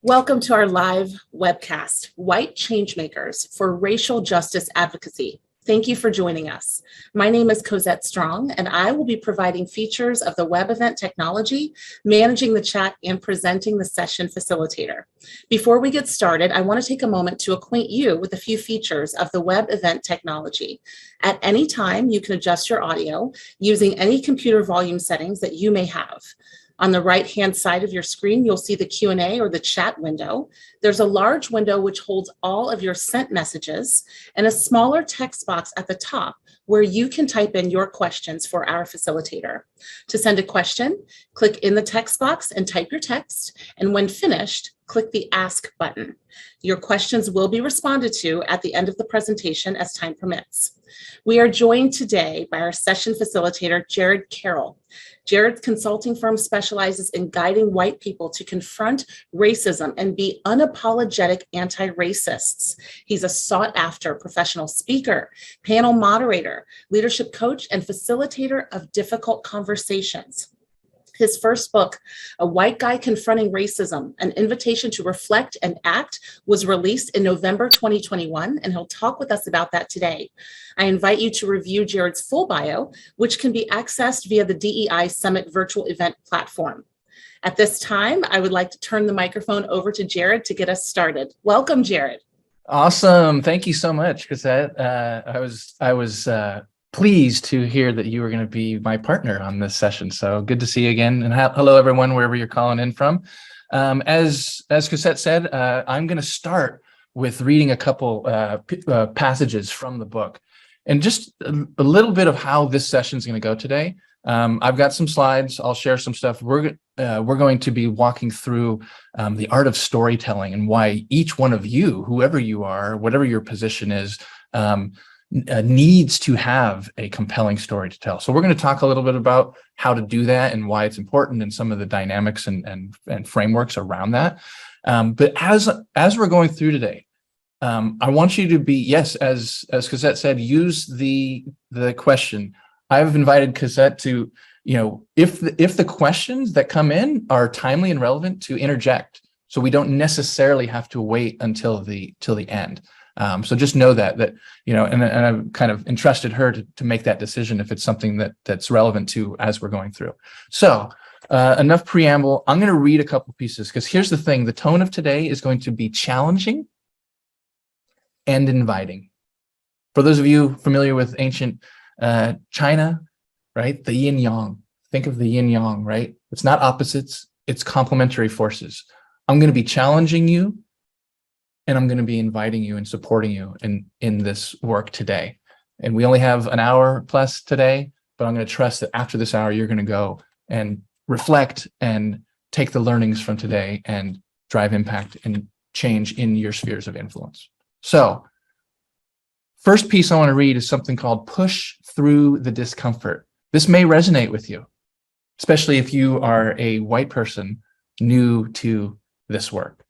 Welcome to our live webcast, White Changemakers for Racial Justice Advocacy. Thank you for joining us. My name is Cosette Strong, and I will be providing features of the web event technology, managing the chat, and presenting the session facilitator. Before we get started, I want to take a moment to acquaint you with a few features of the web event technology. At any time, you can adjust your audio using any computer volume settings that you may have. On the right-hand side of your screen, you'll see the Q&A or the chat window. There's a large window which holds all of your sent messages and a smaller text box at the top where you can type in your questions for our facilitator. To send a question, click in the text box and type your text, and when finished, click the Ask button. Your questions will be responded to at the end of the presentation as time permits. We are joined today by our session facilitator, Karol. Jared's consulting firm specializes in guiding white people to confront racism and be unapologetic anti-racists. He's a sought-after professional speaker, panel moderator, leadership coach, and facilitator of difficult conversations. His first book, A White Guy Confronting Racism, An Invitation to Reflect and Act, was released in November 2021, and he'll talk with us about that today. I invite you to review Jared's full bio, which can be accessed via the DEI Summit virtual event platform. At this time, I would like to turn the microphone over to Jared to get us started. Welcome, Jared. Awesome. Thank you so much, Cosette. I was pleased to hear that you were going to be my partner on this session. So good to see you again. And hello, everyone, wherever you're calling in from. As Cosette said, I'm going to start with reading a couple passages from the book. And just a little bit of how this session is going to go today. I've got some slides. I'll share some stuff. We're going to be walking through the art of storytelling and why each one of you, whoever you are, whatever your position is, needs to have a compelling story to tell. So we're going to talk a little bit about how to do that and why it's important and some of the dynamics and frameworks around that. But as we're going through today, I want you to be, yes, as Cosette said, use the question. I've invited Cosette to, if the questions that come in are timely and relevant, to interject, so we don't necessarily have to wait until the end. So just know that and I've kind of entrusted her to make that decision if it's something that's relevant to as we're going through. So enough preamble. I'm going to read a couple pieces because here's the thing. The tone of today is going to be challenging and inviting. For those of you familiar with ancient China, right? The yin yang. Think of the yin yang, right? It's not opposites. It's complementary forces. I'm going to be challenging you, and I'm going to be inviting you and supporting you in this work today. And we only have an hour plus today, but I'm going to trust that after this hour, you're going to go and reflect and take the learnings from today and drive impact and change in your spheres of influence. So first piece I want to read is something called Push Through the Discomfort. This may resonate with you, especially if you are a white person new to this work.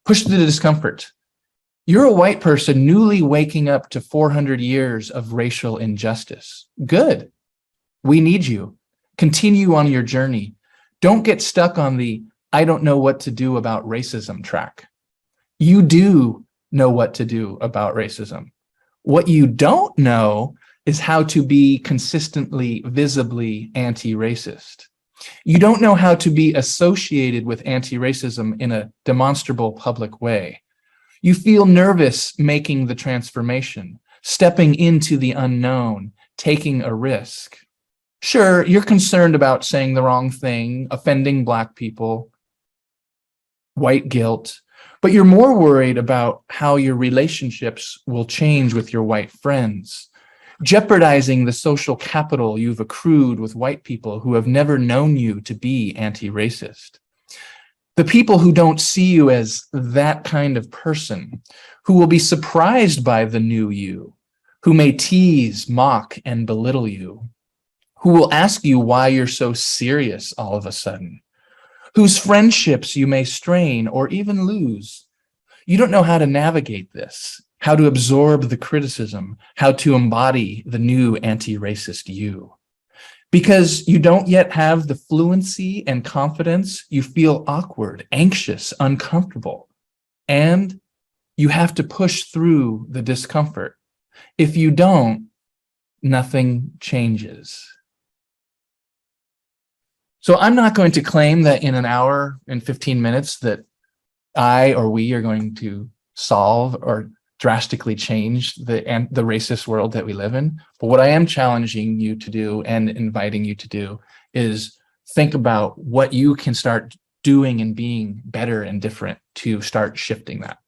Push through the discomfort. You're a white person newly waking up to 400 years of racial injustice. Good. We need you. Continue on your journey. Don't get stuck on the I don't know what to do about racism track. You do know what to do about racism. What you don't know is how to be consistently, visibly anti-racist. You don't know how to be associated with anti-racism in a demonstrable public way. You feel nervous making the transformation, stepping into the unknown, taking a risk. Sure, you're concerned about saying the wrong thing, offending Black people, white guilt, but you're more worried about how your relationships will change with your white friends, jeopardizing the social capital you've accrued with white people who have never known you to be anti-racist. The people who don't see you as that kind of person, who will be surprised by the new you, who may tease, mock, and belittle you, who will ask you why you're so serious all of a sudden, whose friendships you may strain or even lose. You don't know how to navigate this, how to absorb the criticism, how to embody the new anti-racist you. Because you don't yet have the fluency and confidence, you feel awkward, anxious, uncomfortable, and you have to push through the discomfort. If you don't, nothing changes. So I'm not going to claim that in an hour and 15 minutes that I or we are going to solve or drastically change the racist world that we live in. But what I am challenging you to do and inviting you to do is think about what you can start doing and being better and different to start shifting that.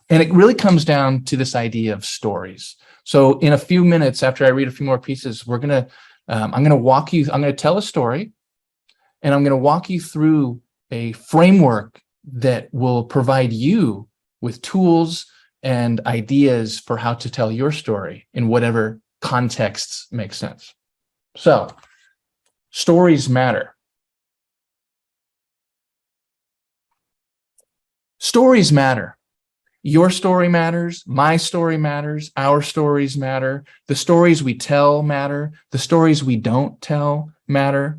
And it really comes down to this idea of stories. So in a few minutes, after I read a few more pieces, I'm going to tell a story, and I'm going to walk you through a framework that will provide you with tools and ideas for how to tell your story in whatever contexts make sense. So, stories matter. Stories matter. Your story matters, my story matters, our stories matter, the stories we tell matter, the stories we don't tell matter.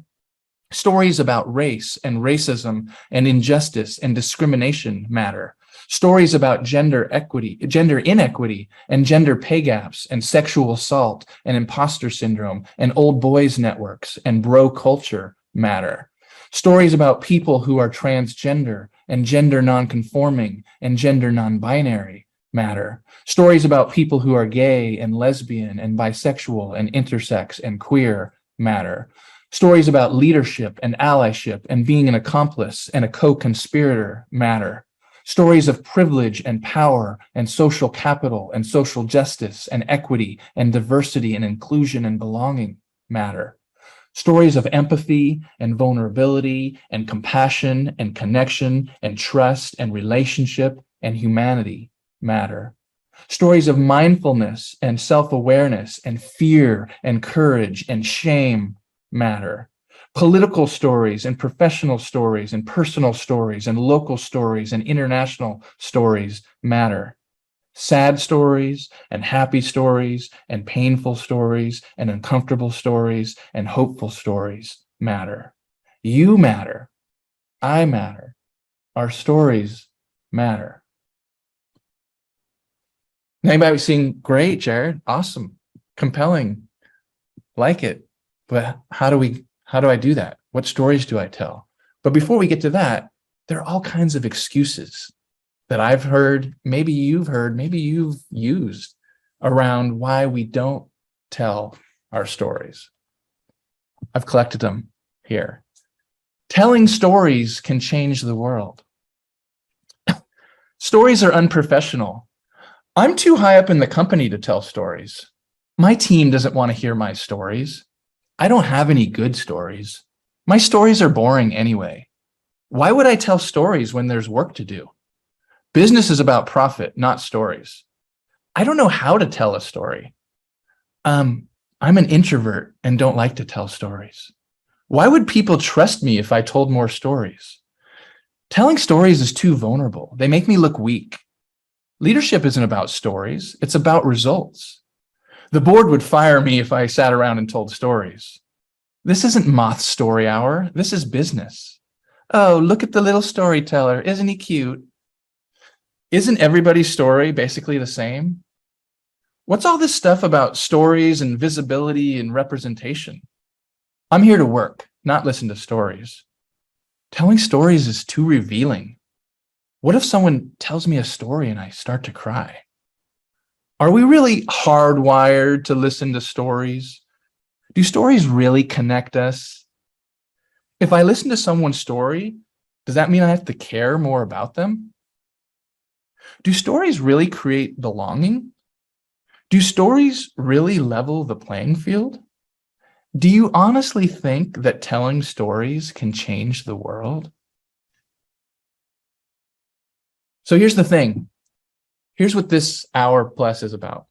Stories about race and racism and injustice and discrimination matter. Stories about gender inequity, and gender pay gaps and sexual assault and imposter syndrome and old boys networks and bro culture matter. Stories about people who are transgender and gender nonconforming and gender non-binary matter. Stories about people who are gay and lesbian and bisexual and intersex and queer matter. Stories about leadership and allyship and being an accomplice and a co-conspirator matter. Stories of privilege and power and social capital and social justice and equity and diversity and inclusion and belonging matter. Stories of empathy and vulnerability and compassion and connection and trust and relationship and humanity matter. Stories of mindfulness and self-awareness and fear and courage and shame matter. Political stories and professional stories and personal stories and local stories and international stories matter. Sad stories and happy stories and painful stories and uncomfortable stories and hopeful stories matter. You matter. I matter. Our stories matter. Anybody seeing? Great, Jared. Awesome. Compelling. Like it. But how do I do that? What stories do I tell? But before we get to that, there are all kinds of excuses that I've heard, maybe you've used around why we don't tell our stories. I've collected them here. Telling stories can change the world. Stories are unprofessional. I'm too high up in the company to tell stories. My team doesn't want to hear my stories. I don't have any good stories. My stories are boring anyway. Why would I tell stories when there's work to do? Business is about profit, not stories. I don't know how to tell a story. I'm an introvert and don't like to tell stories. Why would people trust me if I told more stories? Telling stories is too vulnerable. They make me look weak. Leadership isn't about stories. It's about results. The board would fire me if I sat around and told stories. This isn't Moth Story Hour. This is business. Oh, look at the little storyteller. Isn't he cute? Isn't everybody's story basically the same? What's all this stuff about stories and visibility and representation? I'm here to work, not listen to stories. Telling stories is too revealing. What if someone tells me a story and I start to cry? Are we really hardwired to listen to stories? Do stories really connect us? If I listen to someone's story, does that mean I have to care more about them? Do stories really create belonging? Do stories really level the playing field? Do you honestly think that telling stories can change the world? So here's the thing. Here's what this hour plus is about.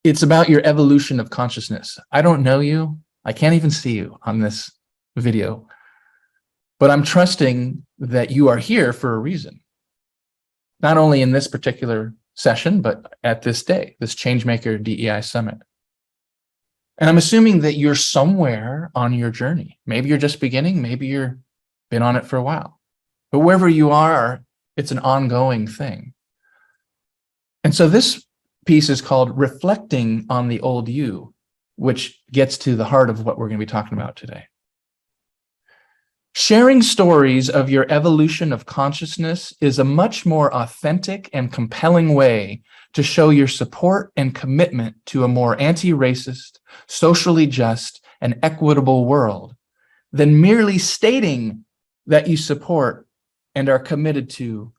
It's about your evolution of consciousness. I don't know you. I can't even see you on this video, but I'm trusting that you are here for a reason. Not only in this particular session, but at this day, this Changemaker DEI Summit. And I'm assuming that you're somewhere on your journey. Maybe you're just beginning, maybe you've been on it for a while. But wherever you are, it's an ongoing thing. And so this piece is called Reflecting on the Old You, which gets to the heart of what we're going to be talking about today. Sharing stories of your evolution of consciousness is a much more authentic and compelling way to show your support and commitment to a more anti-racist, socially just, and equitable world than merely stating that you support and are committed to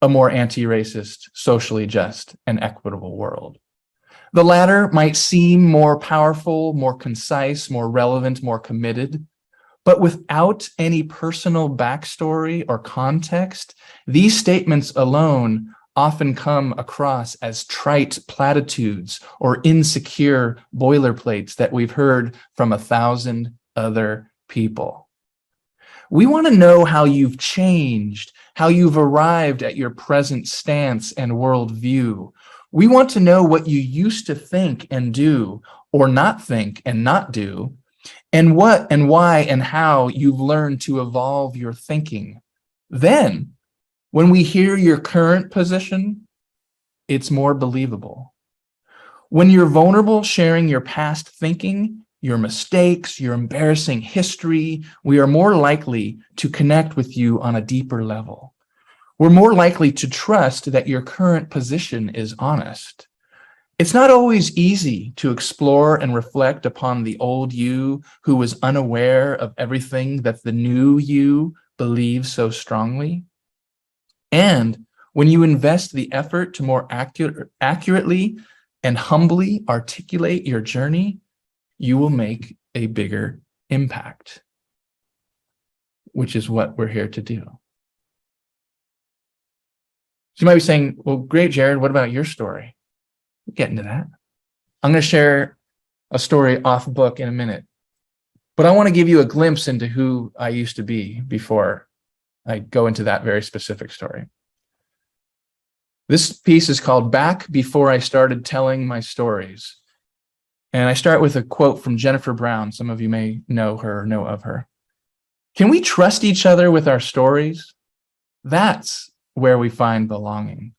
a more anti-racist, socially just, and equitable world. The latter might seem more powerful, more concise, more relevant, more committed, but without any personal backstory or context, these statements alone often come across as trite platitudes or insecure boilerplates that we've heard from 1,000 other people. We want to know how you've changed, how you've arrived at your present stance and worldview. We want to know what you used to think and do, or not think and not do, and what and why and how you've learned to evolve your thinking. Then, when we hear your current position, it's more believable. When you're vulnerable, sharing your past thinking, your mistakes, your embarrassing history, we are more likely to connect with you on a deeper level. We're more likely to trust that your current position is honest. It's not always easy to explore and reflect upon the old you who was unaware of everything that the new you believes so strongly. And when you invest the effort to more accurately and humbly articulate your journey, you will make a bigger impact, which is what we're here to do. So you might be saying, well, great, Jared, what about your story? We'll get into that. I'm going to share a story off book in a minute, but I want to give you a glimpse into who I used to be before I go into that very specific story. This piece is called Back Before I Started Telling My Stories. And I start with a quote from Jennifer Brown. Some of you may know her or know of her. Can we trust each other with our stories? That's where we find belonging.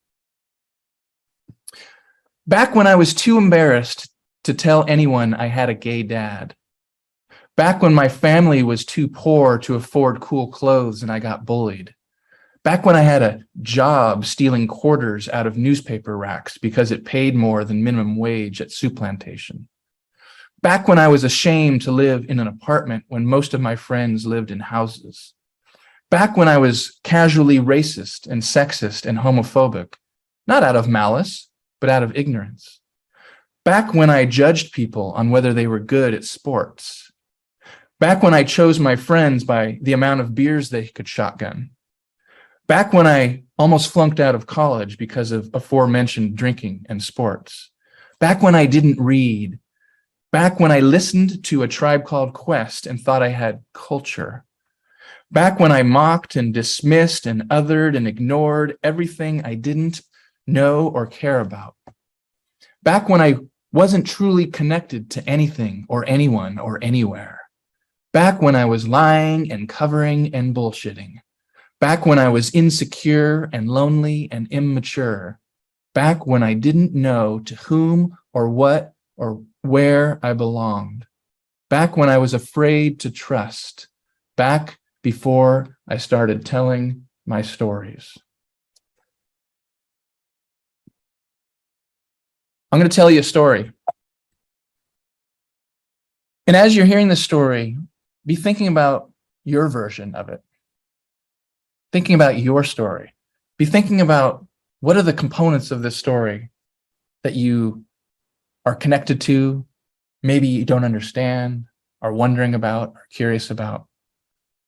Back when I was too embarrassed to tell anyone I had a gay dad. Back when my family was too poor to afford cool clothes and I got bullied. Back when I had a job stealing quarters out of newspaper racks because it paid more than minimum wage at Soup Plantation. Back when I was ashamed to live in an apartment when most of my friends lived in houses. Back when I was casually racist and sexist and homophobic, not out of malice, but out of ignorance. Back when I judged people on whether they were good at sports. Back when I chose my friends by the amount of beers they could shotgun. Back when I almost flunked out of college because of aforementioned drinking and sports. Back when I didn't read. Back when I listened to A Tribe Called Quest and thought I had culture. Back when I mocked and dismissed and othered and ignored everything I didn't know or care about. Back when I wasn't truly connected to anything or anyone or anywhere. Back when I was lying and covering and bullshitting. Back when I was insecure and lonely and immature. Back when I didn't know to whom or what or where I belonged. Back when I was afraid to trust. Back before I started telling my stories. I'm going to tell you a story. And as you're hearing this story, be thinking about your version of it. Thinking about your story. Be thinking about what are the components of this story that you are connected to, maybe you don't understand, are wondering about, are curious about.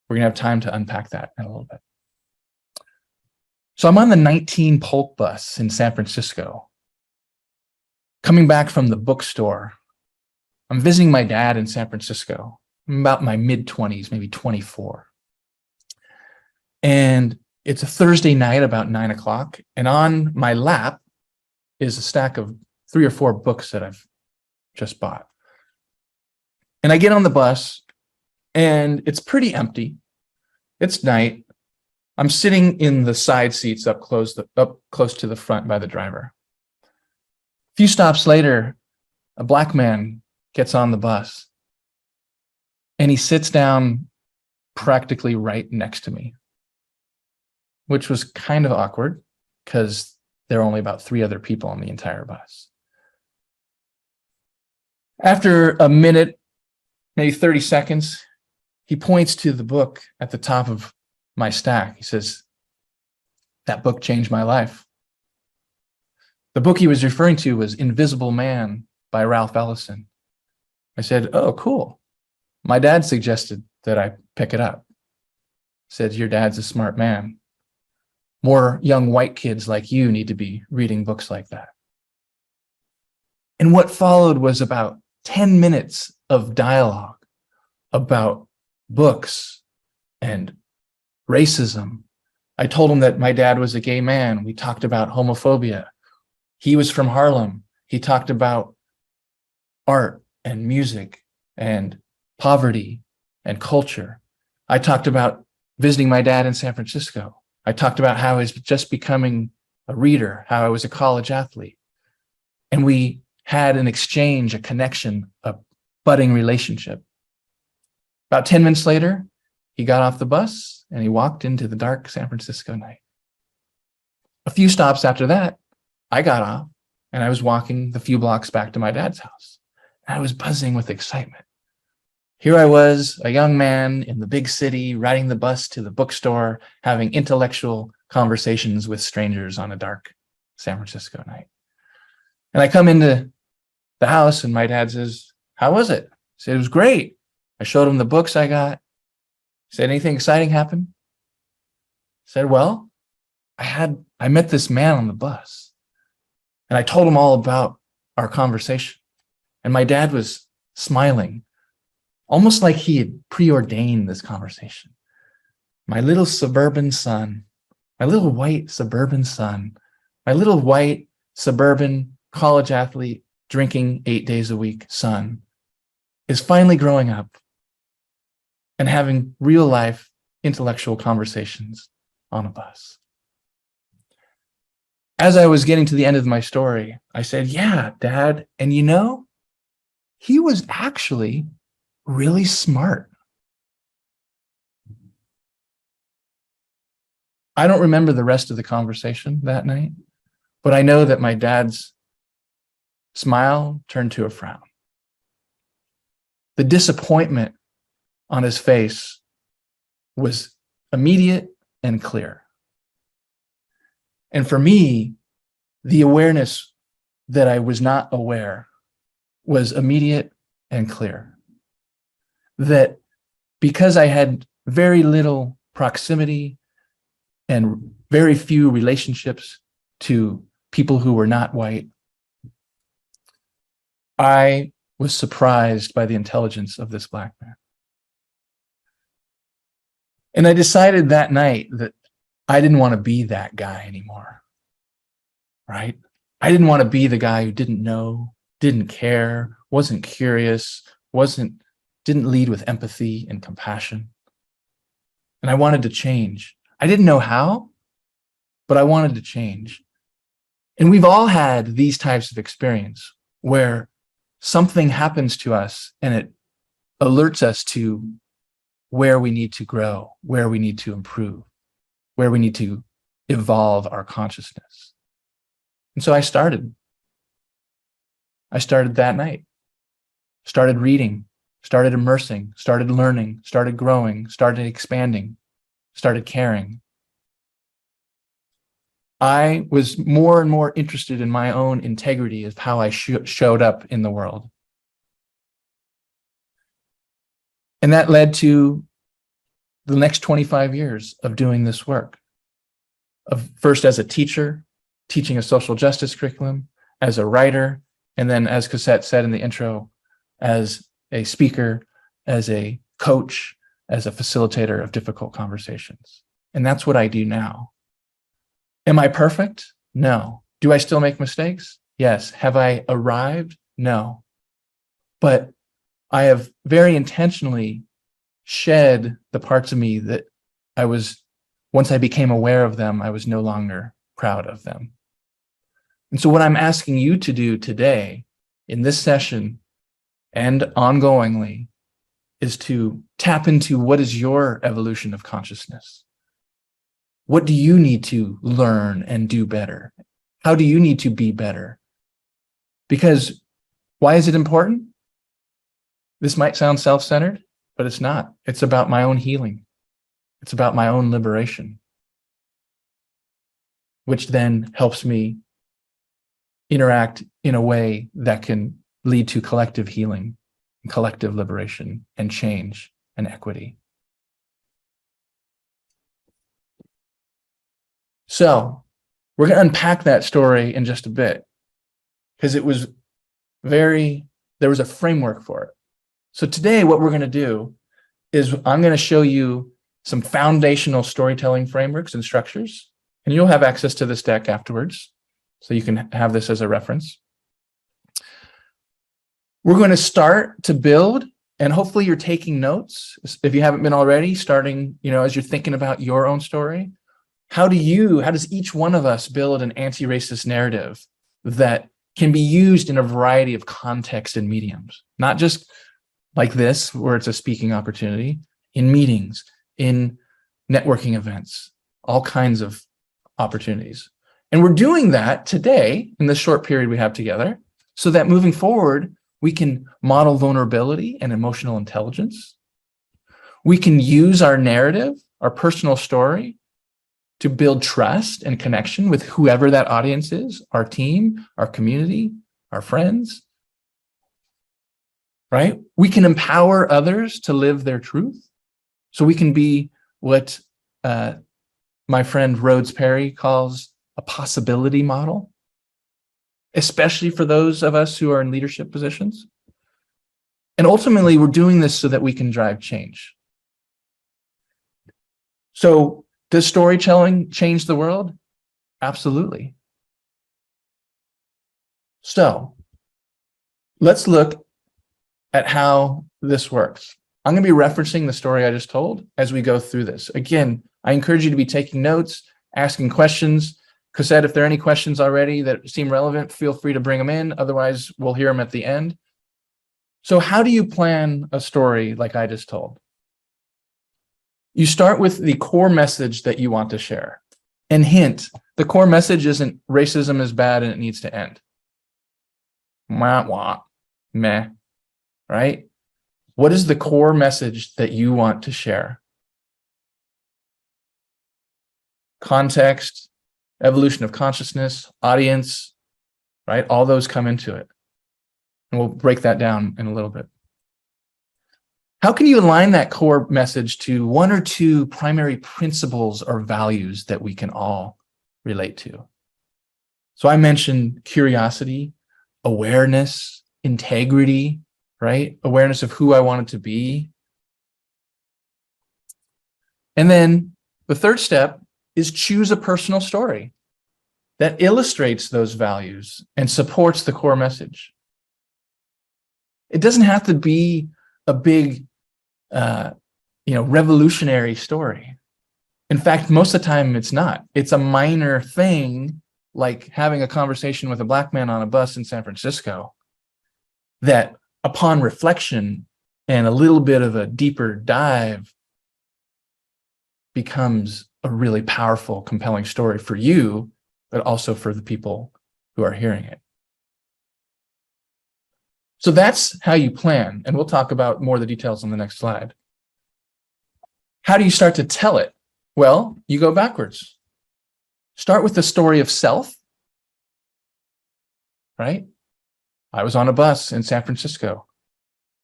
We're going to have time to unpack that in a little bit. So I'm on the 19 Polk bus in San Francisco. Coming back from the bookstore, I'm visiting my dad in San Francisco. I'm about my mid-20s, maybe 24. And it's a Thursday night about 9 o'clock. And on my lap is a stack of 3 or 4 books that I've just bought. And I get on the bus and it's pretty empty. It's night. I'm sitting in the side seats up close to the front by the driver. A few stops later, a black man gets on the bus and he sits down practically right next to me, which was kind of awkward because there are only about 3 other people on the entire bus. After a minute, maybe 30 seconds, he points to the book at the top of my stack. He says, "That book changed my life." The book he was referring to was Invisible Man by Ralph Ellison. I said, "Oh, cool. My dad suggested that I pick it up." He said, "Your dad's a smart man. More young white kids like you need to be reading books like that." And what followed was about 10 minutes of dialogue about books and racism. I told him that my dad was a gay man. We talked about homophobia. He was from Harlem. He talked about art and music and poverty and culture. I talked about visiting my dad in San Francisco. I talked about how I was just becoming a reader, how I was a college athlete. And we had an exchange, a connection, a budding relationship. About 10 minutes later, he got off the bus and he walked into the dark San Francisco night. A few stops after that, I got off and I was walking the few blocks back to my dad's house. And I was buzzing with excitement. Here I was, a young man in the big city, riding the bus to the bookstore, having intellectual conversations with strangers on a dark San Francisco night. And I come into the house and my dad says, "How was it?" I said, "It was great." I showed him the books I got. He said, "Anything exciting happened?" I said, "Well, I met this man on the bus." And I told him all about our conversation. And my dad was smiling, almost like he had preordained this conversation. My little suburban son, my little white suburban son, my little white suburban college athlete drinking 8 days a week son is finally growing up and having real life intellectual conversations on a bus. As I was getting to the end of my story, I said, "Yeah, Dad, and you know, he was actually really smart." I don't remember the rest of the conversation that night, but I know that my dad's smile turned to a frown. The disappointment on his face was immediate and clear. And for me, the awareness that I was not aware was immediate and clear. That because I had very little proximity and very few relationships to people who were not white, I was surprised by the intelligence of this black man. And I decided that night that I didn't want to be that guy anymore, right? I didn't want to be the guy who didn't know, didn't care, wasn't curious, didn't lead with empathy and compassion. And I wanted to change. I didn't know how, but I wanted to change. And we've all had these types of experience where something happens to us and it alerts us to where we need to grow, where we need to improve, where we need to evolve our consciousness. And so I started that night, started reading, started immersing, started learning, started growing, started expanding, started caring. I was more and more interested in my own integrity of how I showed up in the world. And that led to the next 25 years of doing this work. First as a teacher, teaching a social justice curriculum, as a writer, and then as Cosette said in the intro, as a speaker, as a coach, as a facilitator of difficult conversations. And that's what I do now. Am I perfect? No. Do I still make mistakes? Yes. Have I arrived? No. But I have very intentionally shed the parts of me that once I became aware of them, I was no longer proud of them. And so what I'm asking you to do today in this session and ongoingly is to tap into what is your evolution of consciousness. What do you need to learn and do better? How do you need to be better? Because why is it important? This might sound self-centered, but it's not. It's about my own healing. It's about my own liberation, which then helps me interact in a way that can lead to collective healing, collective liberation, and change and equity. So we're going to unpack that story in just a bit, because there was a framework for it. So today what we're going to do is I'm going to show you some foundational storytelling frameworks and structures, and you'll have access to this deck afterwards, so you can have this as a reference. We're going to start to build, and hopefully you're taking notes. If you haven't been already, starting, as you're thinking about your own story, how does each one of us build an anti-racist narrative that can be used in a variety of contexts and mediums, not just like this, where it's a speaking opportunity, in meetings, in networking events, all kinds of opportunities. And we're doing that today in this short period we have together, so that moving forward, we can model vulnerability and emotional intelligence. We can use our narrative, our personal story, to build trust and connection with whoever that audience is, our team, our community, our friends, right? We can empower others to live their truth. So we can be what my friend Rhodes Perry calls a possibility model, especially for those of us who are in leadership positions. And ultimately, we're doing this so that we can drive change. So does storytelling change the world? Absolutely. So let's look at how this works. I'm going to be referencing the story I just told as we go through this. Again, I encourage you to be taking notes, asking questions. Cosette, if there are any questions already that seem relevant, feel free to bring them in. Otherwise, we'll hear them at the end. So how do you plan a story like I just told? You start with the core message that you want to share. And hint, the core message isn't racism is bad and it needs to end. Wah, wah, meh, right? What is the core message that you want to share? Context, evolution of consciousness, audience, right? All those come into it. And we'll break that down in a little bit. How can you align that core message to one or two primary principles or values that we can all relate to? So I mentioned curiosity, awareness, integrity, right? Awareness of who I wanted to be. And then the third step is choose a personal story that illustrates those values and supports the core message. It doesn't have to be a big revolutionary story. In fact, most of the time it's not. It's a minor thing, like having a conversation with a Black man on a bus in San Francisco, that upon reflection and a little bit of a deeper dive becomes a really powerful, compelling story for you, but also for the people who are hearing it. So that's how you plan, and we'll talk about more of the details on the next slide. How do you start to tell it? Well, you go backwards. Start with the story of self, right? I was on a bus in San Francisco.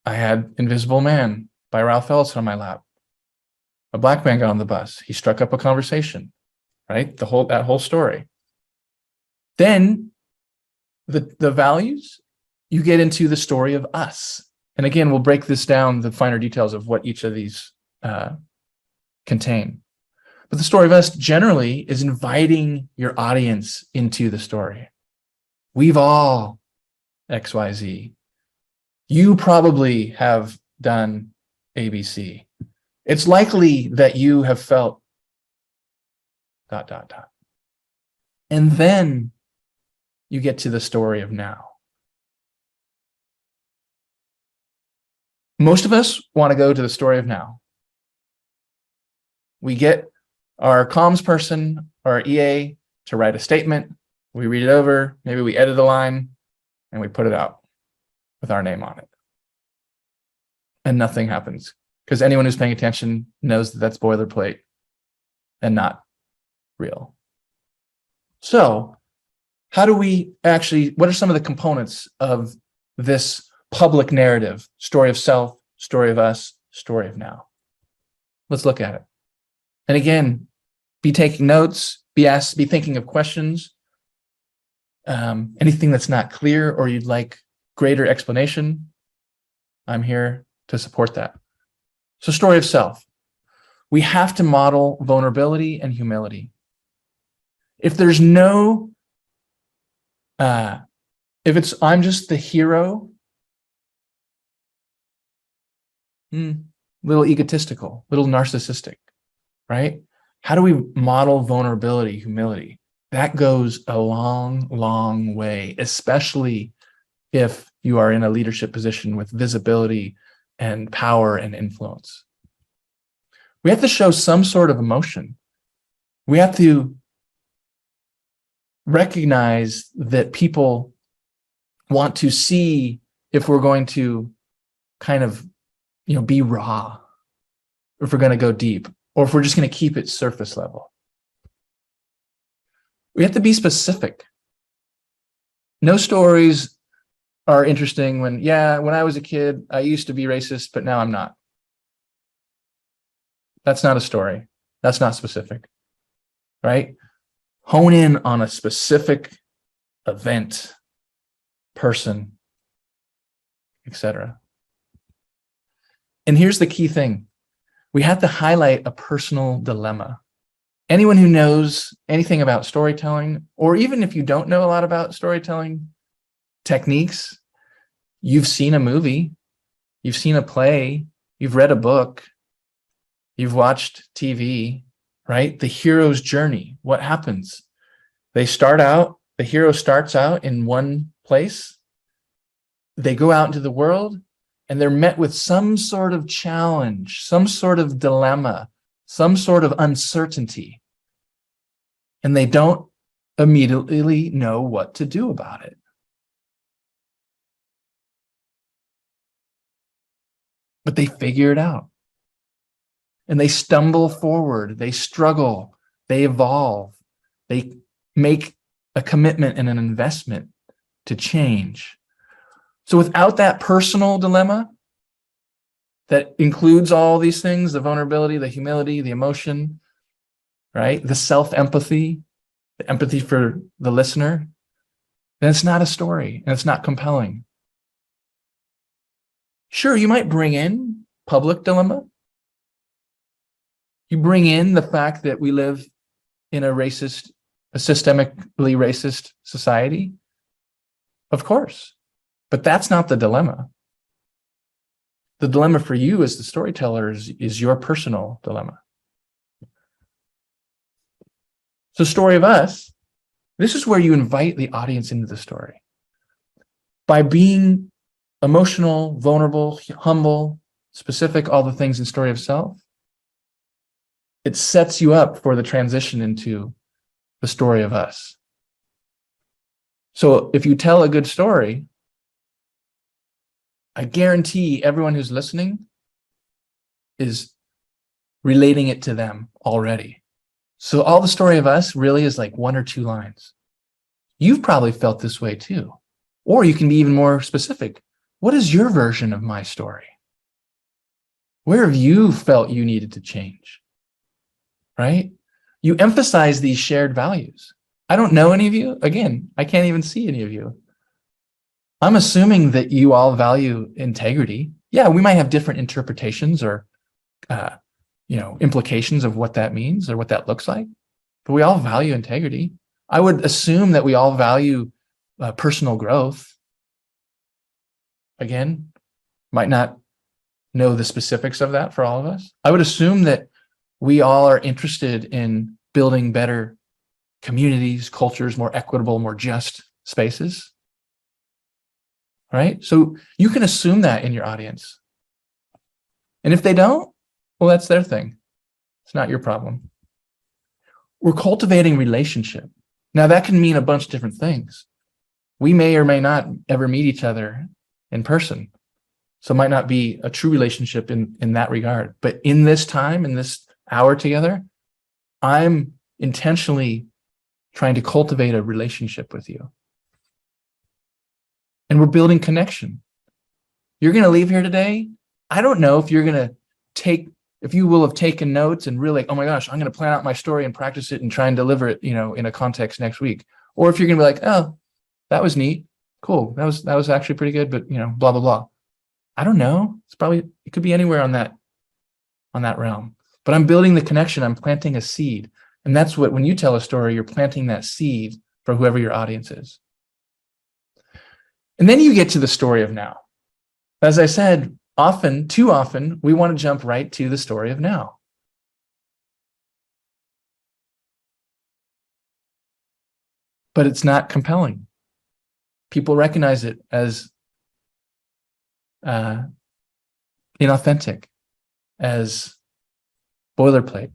I had Invisible Man by Ralph Ellison on my lap. A Black man got on the bus. He struck up a conversation, right? That whole story. Then the values, you get into the story of us. And again, we'll break this down, the finer details of what each of these contain. But the story of us generally is inviting your audience into the story. We've all XYZ. You probably have done ABC. It's likely that you have felt ... And then you get to the story of now. Most of us want to go to the story of now. We get our comms person, our EA, to write a statement. We read it over, maybe we edit a line, and we put it out with our name on it. And nothing happens, because anyone who's paying attention knows that that's boilerplate and not real. So how do we actually, what are some of the components of this public narrative? Story of self, story of us, story of now. Let's look at it. And again, be taking notes, be thinking of questions. Anything that's not clear or you'd like greater explanation, I'm here to support that. So story of self. We have to model vulnerability and humility. If there's no, if it's, I'm just the hero, little egotistical, little narcissistic, right? How do we model vulnerability, humility? That goes a long, long way, especially if you are in a leadership position with visibility and power and influence. We have to show some sort of emotion. We have to recognize that people want to see if we're going to kind of, be raw, if we're going to go deep, or if we're just going to keep it surface level. We have to be specific. No stories are interesting when I was a kid, I used to be racist, but now I'm not. That's not a story. That's not specific, right? Hone in on a specific event, person, etc. And here's the key thing. We have to highlight a personal dilemma. Anyone who knows anything about storytelling, or even if you don't know a lot about storytelling techniques, you've seen a movie, you've seen a play, you've read a book, you've watched TV, right? The hero's journey. What happens? The hero starts out in one place. They go out into the world and they're met with some sort of challenge, some sort of dilemma, some sort of uncertainty. And they don't immediately know what to do about it. But they figure it out. And they stumble forward, they struggle, they evolve, they make a commitment and an investment to change. So without that personal dilemma that includes all these things, the vulnerability, the humility, the emotion, right? The self-empathy, the empathy for the listener, then it's not a story and it's not compelling. Sure, you might bring in public dilemma. You bring in the fact that we live in a systemically racist society. Of course, but that's not the dilemma. The dilemma for you as the storyteller is your personal dilemma. So story of us, this is where you invite the audience into the story. By being emotional, vulnerable, humble, specific, all the things in story of self, it sets you up for the transition into the story of us. So if you tell a good story, I guarantee everyone who's listening is relating it to them already. So all the story of us really is like 1 or 2 lines. You've probably felt this way too. Or you can be even more specific. What is your version of my story? Where have you felt you needed to change? Right? You emphasize these shared values. I don't know any of you. Again, I can't even see any of you. I'm assuming that you all value integrity. Yeah, we might have different interpretations or implications of what that means or what that looks like, but we all value integrity. I would assume that we all value personal growth. Again, Might not know the specifics of that for all of us. I would assume that we all are interested in building better communities, cultures, more equitable, more just spaces. Right? So you can assume that in your audience. And if they don't, well, that's their thing. It's not your problem. We're cultivating relationship. Now, that can mean a bunch of different things. We may or may not ever meet each other in person. So it might not be a true relationship in that regard. But in this time, in this hour together, I'm intentionally trying to cultivate a relationship with you. And we're building connection. You're going to leave here today. I don't know if you're going to if you will have taken notes and really, oh my gosh, I'm going to plan out my story and practice it and try and deliver it, in a context next week. Or if you're going to be like, oh, that was neat. Cool. That was actually pretty good, but blah, blah, blah. I don't know. It could be anywhere on that realm, but I'm building the connection. I'm planting a seed. And that's when you tell a story, you're planting that seed for whoever your audience is. And then you get to the story of now. As I said, too often, we want to jump right to the story of now. But it's not compelling. People recognize it as inauthentic, as boilerplate.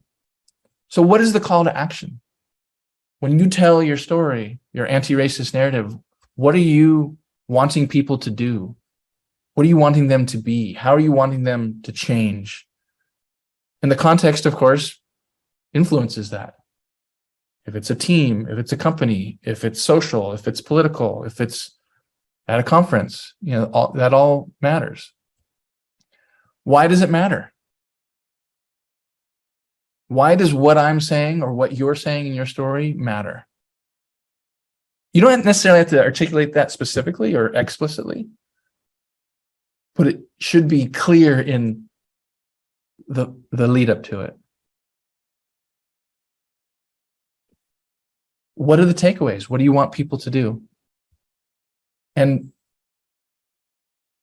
So what is the call to action? When you tell your story, your anti-racist narrative, what are you wanting people to do? What are you wanting them to be? How are you wanting them to change? And the context, of course, influences that. If it's a team, if it's a company, if it's social, if it's political, if it's at a conference, that all matters. Why does it matter? Why does what I'm saying or what you're saying in your story matter? You don't necessarily have to articulate that specifically or explicitly, but it should be clear in the lead up to it. What are the takeaways? What do you want people to do? And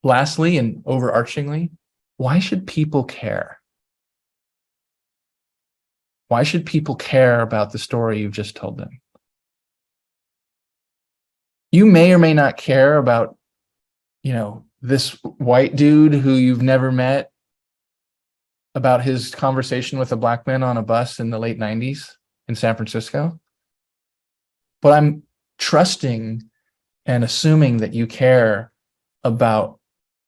lastly, and overarchingly, why should people care? Why should people care about the story you've just told them? You may or may not care about, this white dude who you've never met, about his conversation with a black man on a bus in the late 90s in San Francisco. But I'm trusting and assuming that you care about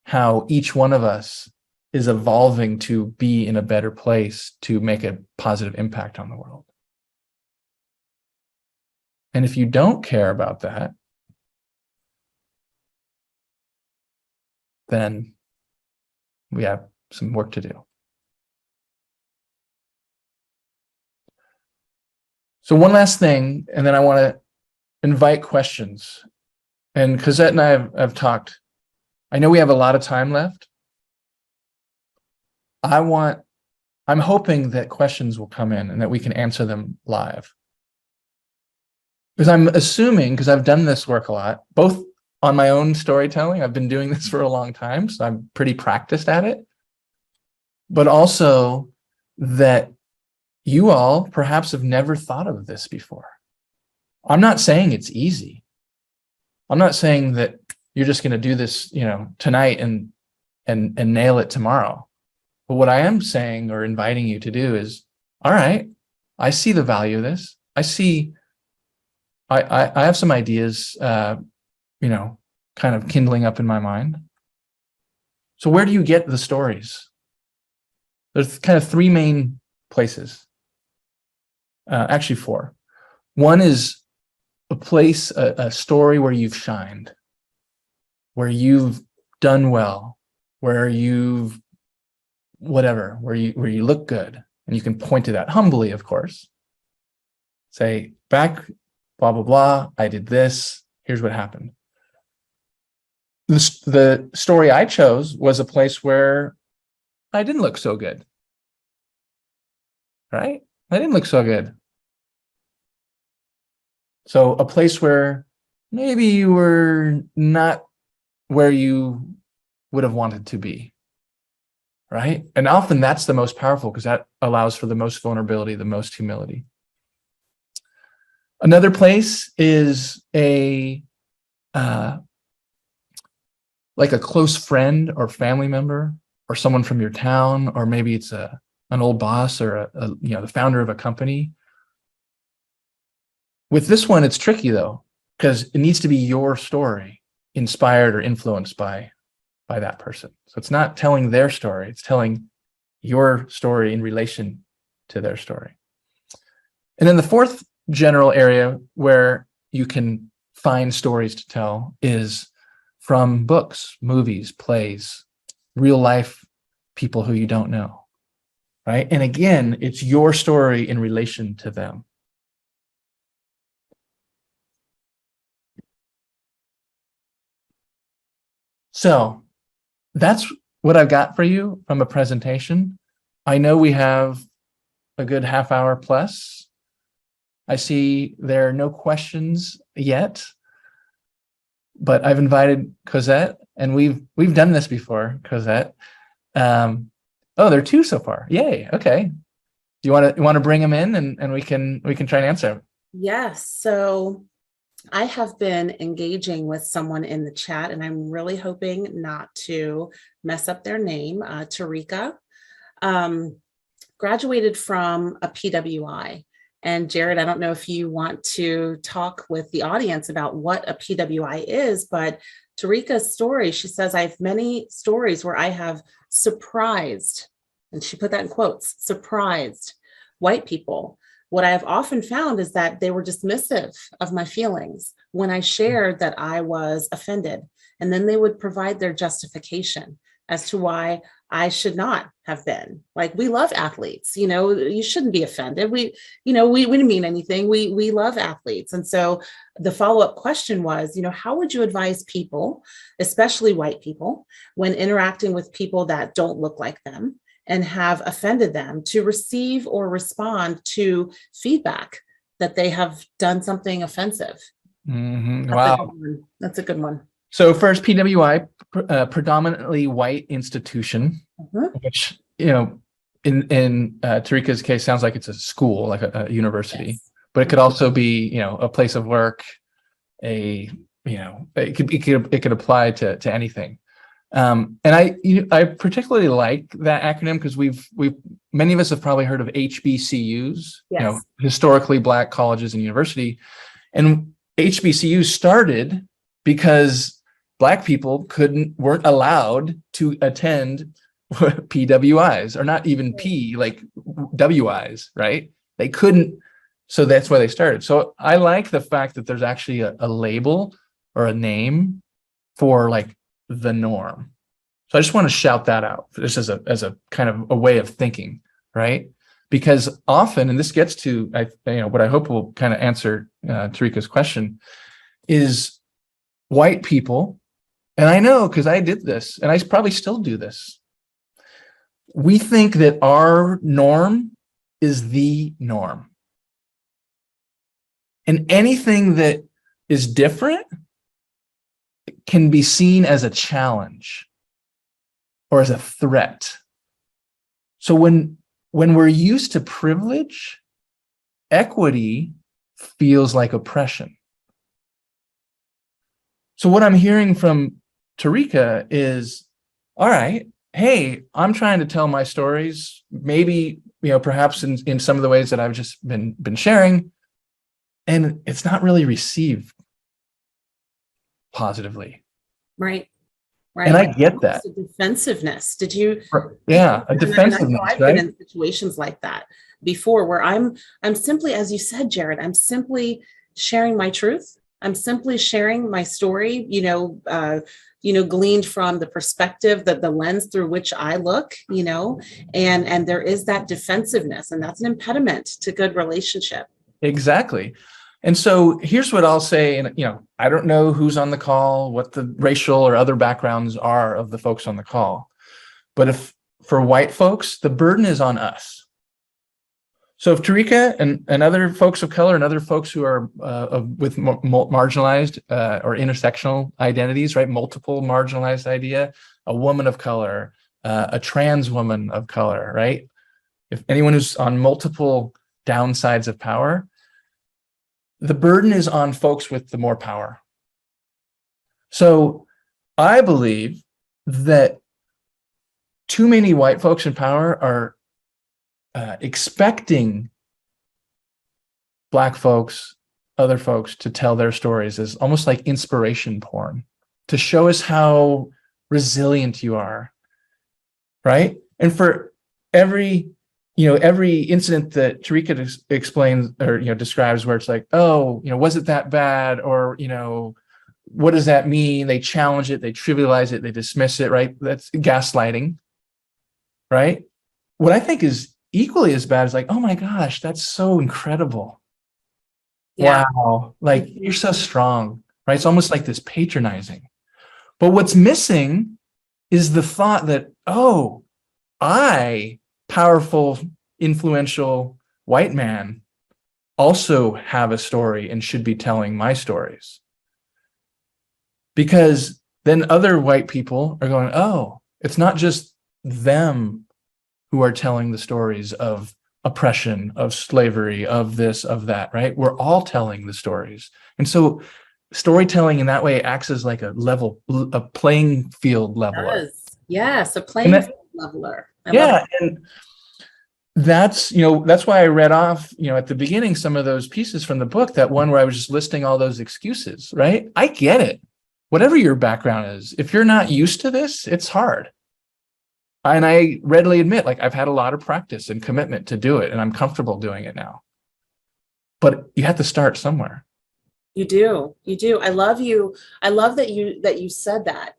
how each one of us is evolving to be in a better place to make a positive impact on the world. And if you don't care about that, then we have some work to do. So one last thing, and then I want to invite questions. And Cosette and I have talked. I know we have a lot of time left. I'm hoping that questions will come in and that we can answer them live. Because I'm assuming, because I've done this work a lot, both on my own storytelling, I've been doing this for a long time, so I'm pretty practiced at it, but also that you all perhaps have never thought of this before. I'm not saying it's easy. I'm not saying that you're just going to do this, tonight and nail it tomorrow. But what I am saying or inviting you to do is, all right, I see the value of this. I have some ideas, kind of kindling up in my mind. So where do you get the stories? There's kind of three main places. Actually, four. One is a place, a story where you've shined, where you've done well, where you've where you look good, and you can point to that humbly, of course. Say, back, blah, blah, blah, I did this, here's what happened. The story I chose was a place where I didn't look so good, right? I didn't look so good. So a place where maybe you were not where you would have wanted to be, right? And often that's the most powerful because that allows for the most vulnerability, the most humility. Another place is like a close friend or family member or someone from your town, or maybe it's an old boss or the founder of a company. With this one, it's tricky though, because it needs to be your story inspired or influenced by that person. So it's not telling their story, it's telling your story in relation to their story. And then the fourth general area where you can find stories to tell is from books, movies, plays, real life people who you don't know, right? And again, it's your story in relation to them. So that's what I've got for you from a presentation. I know we have a good half hour plus. I see there are no questions yet, but I've invited Cosette, and we've done this before, Cosette. Oh, there are two so far. Yay. Okay. Do you want to bring them in and we can try and answer them? Yes. So I have been engaging with someone in the chat, and I'm really hoping not to mess up their name. Tarika graduated from a PWI. And Jared, I don't know if you want to talk with the audience about what a PWI is, but Tarika's story, she says, I have many stories where I have surprised, and she put that in quotes, surprised white people. What I have often found is that they were dismissive of my feelings when I shared that I was offended. And then they would provide their justification as to why I should not have been. Like, we love athletes, you shouldn't be offended. We didn't mean anything. We love athletes. And so the follow-up question was, how would you advise people, especially white people, when interacting with people that don't look like them and have offended them, to receive or respond to feedback that they have done something offensive? Mm-hmm. That's Wow. That's a good one. So first, PWI, predominantly white institution, which, in Tarika's case, sounds like it's a school, like a university, yes. But it could also be, a place of work, it could apply to anything. And I particularly like that acronym because many of us have probably heard of HBCUs, yes. Historically Black colleges and university. And HBCUs started because Black people weren't allowed to attend PWIs, or not even P, like WIs, right? They couldn't. So that's why they started. So I like the fact that there's actually a label or a name for like the norm. So I just want to shout that out just as a kind of a way of thinking, right? Because often, and this gets to what I hope will kind of answer Tarika's question, is white people, and I know because I did this, and I probably still do this, we think that our norm is the norm. And anything that is different can be seen as a challenge or as a threat. So when we're used to privilege, equity feels like oppression. So what I'm hearing from Tarika is, all right, hey, I'm trying to tell my stories, maybe, perhaps in some of the ways that I've just been sharing, and it's not really received positively. Right. And I get that. A defensiveness. Did you? Yeah, a defensiveness. I've been in situations like that before, where I'm simply, as you said, Jared, I'm simply sharing my truth. I'm simply sharing my story, gleaned from the perspective, the lens through which I look, and there is that defensiveness, and that's an impediment to good relationship. Exactly. And so here's what I'll say, and I don't know who's on the call, what the racial or other backgrounds are of the folks on the call, but if for white folks, the burden is on us. So if Tarika and other folks of color and other folks who are with marginalized or intersectional identities, right? Multiple marginalized idea, a woman of color, a trans woman of color, right? If anyone who's on multiple downsides of power, the burden is on folks with the more power. So I believe that too many white folks in power are expecting Black folks, other folks to tell their stories as almost like inspiration porn, to show us how resilient you are, right? And for every incident that Tarika explains or describes where it's like, oh, was it that bad? Or, what does that mean? They challenge it, they trivialize it, they dismiss it, right? That's gaslighting, right? What I think is equally as bad is like, oh my gosh, that's so incredible. Yeah. Wow. Like, you're so strong, right? It's almost like this patronizing. But what's missing is the thought that, oh, I, powerful, influential white man, also have a story and should be telling my stories. Because then other white people are going, oh, it's not just them who are telling the stories of oppression, of slavery, of this, of that, right? We're all telling the stories. And so storytelling in that way acts as like a playing field leveler. Yes, a playing field leveler. Yeah, and that's why I read off, at the beginning, some of those pieces from the book, that one where I was just listing all those excuses, right? I get it. Whatever your background is, if you're not used to this, it's hard. And I readily admit, like, I've had a lot of practice and commitment to do it, and I'm comfortable doing it now. But you have to start somewhere. You do. I love you. I love that you said that.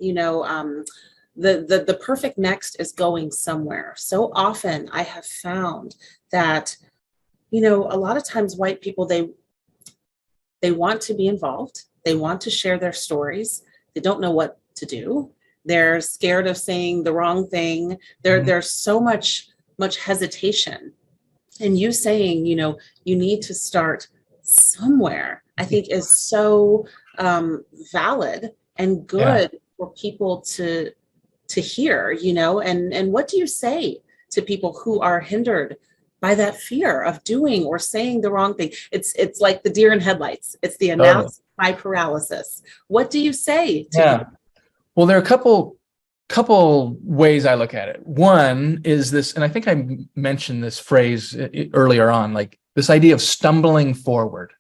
The perfect next is going somewhere. So often I have found that, a lot of times white people, they want to be involved. They want to share their stories. They don't know what to do. They're scared of saying the wrong thing. There's so much hesitation. And you saying, you need to start somewhere, I think is so valid and good for people to hear, and what do you say to people who are hindered by that fear of doing or saying the wrong thing? It's like the deer in headlights. It's the analysis by paralysis. What do you say to people? Well, there are a couple ways I look at it. One is this, and I think I mentioned this phrase earlier on, like this idea of stumbling forward,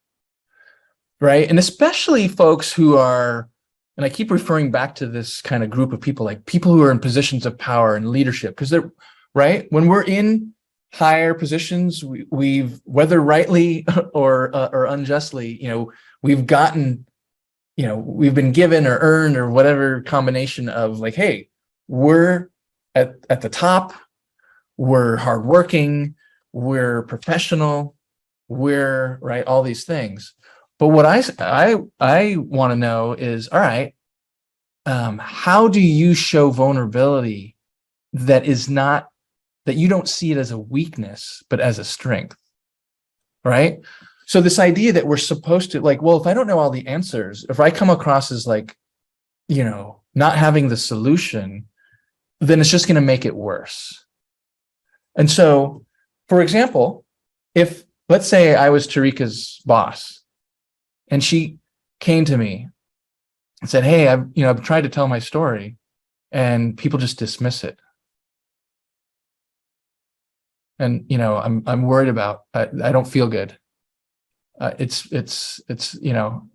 right? And especially folks who are, and I keep referring back to this kind of group of people, like people who are in positions of power and leadership, because they're, right, when we're in higher positions, we've, whether rightly or unjustly, we've gotten, we've been given or earned or whatever combination of like, hey, we're at the top, we're hardworking, we're professional, we're right, all these things. But what I want to know is, all right, how do you show vulnerability that is not, that you don't see it as a weakness, but as a strength, right? So this idea that we're supposed to, like, well, if I don't know all the answers, if I come across as like, not having the solution, then it's just going to make it worse. And so, for example, if, let's say I was Tarika's boss and she came to me and said, hey, I've tried to tell my story and people just dismiss it. And, I'm worried about, I don't feel good. It's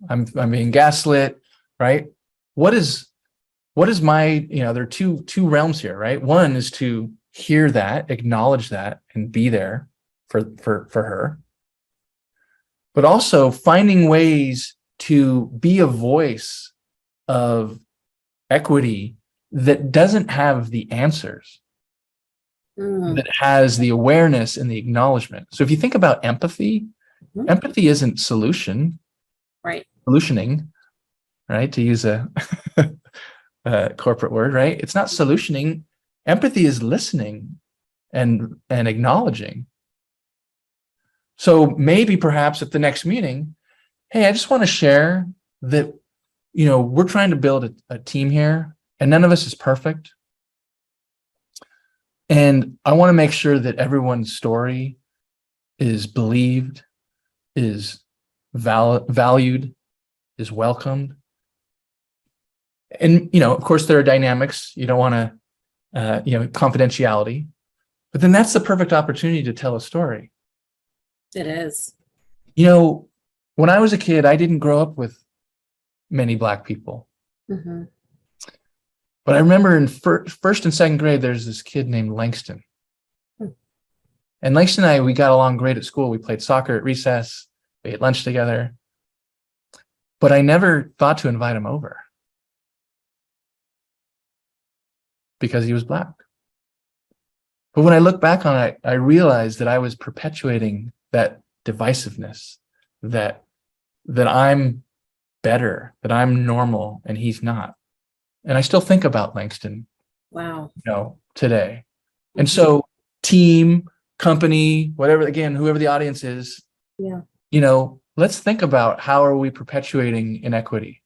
I'm being gaslit, right? What is my, there are two realms here, right? One is to hear that, acknowledge that, and be there for her. But also finding ways to be a voice of equity that doesn't have the answers, that has the awareness and the acknowledgement. So if you think about empathy, empathy isn't solutioning, right? To use a corporate word, right? It's not solutioning. Empathy is listening and acknowledging. So maybe perhaps at the next meeting, hey, I just want to share that, we're trying to build a team here and none of us is perfect. And I want to make sure that everyone's story is believed, is valued, is welcomed. And, of course, there are dynamics. You don't want to, confidentiality, but then that's the perfect opportunity to tell a story. It is. When I was a kid, I didn't grow up with many Black people. Mm-hmm. But I remember in first and second grade, there's this kid named Langston. And Langston and we got along great at school. We played soccer at recess. We ate lunch together. But I never thought to invite him over because he was Black. But when I look back on it, I realized that I was perpetuating that divisiveness, that I'm better, that I'm normal and he's not. And I still think about Langston. Wow. Today. And so team, company, whatever, again, whoever the audience is, let's think about how are we perpetuating inequity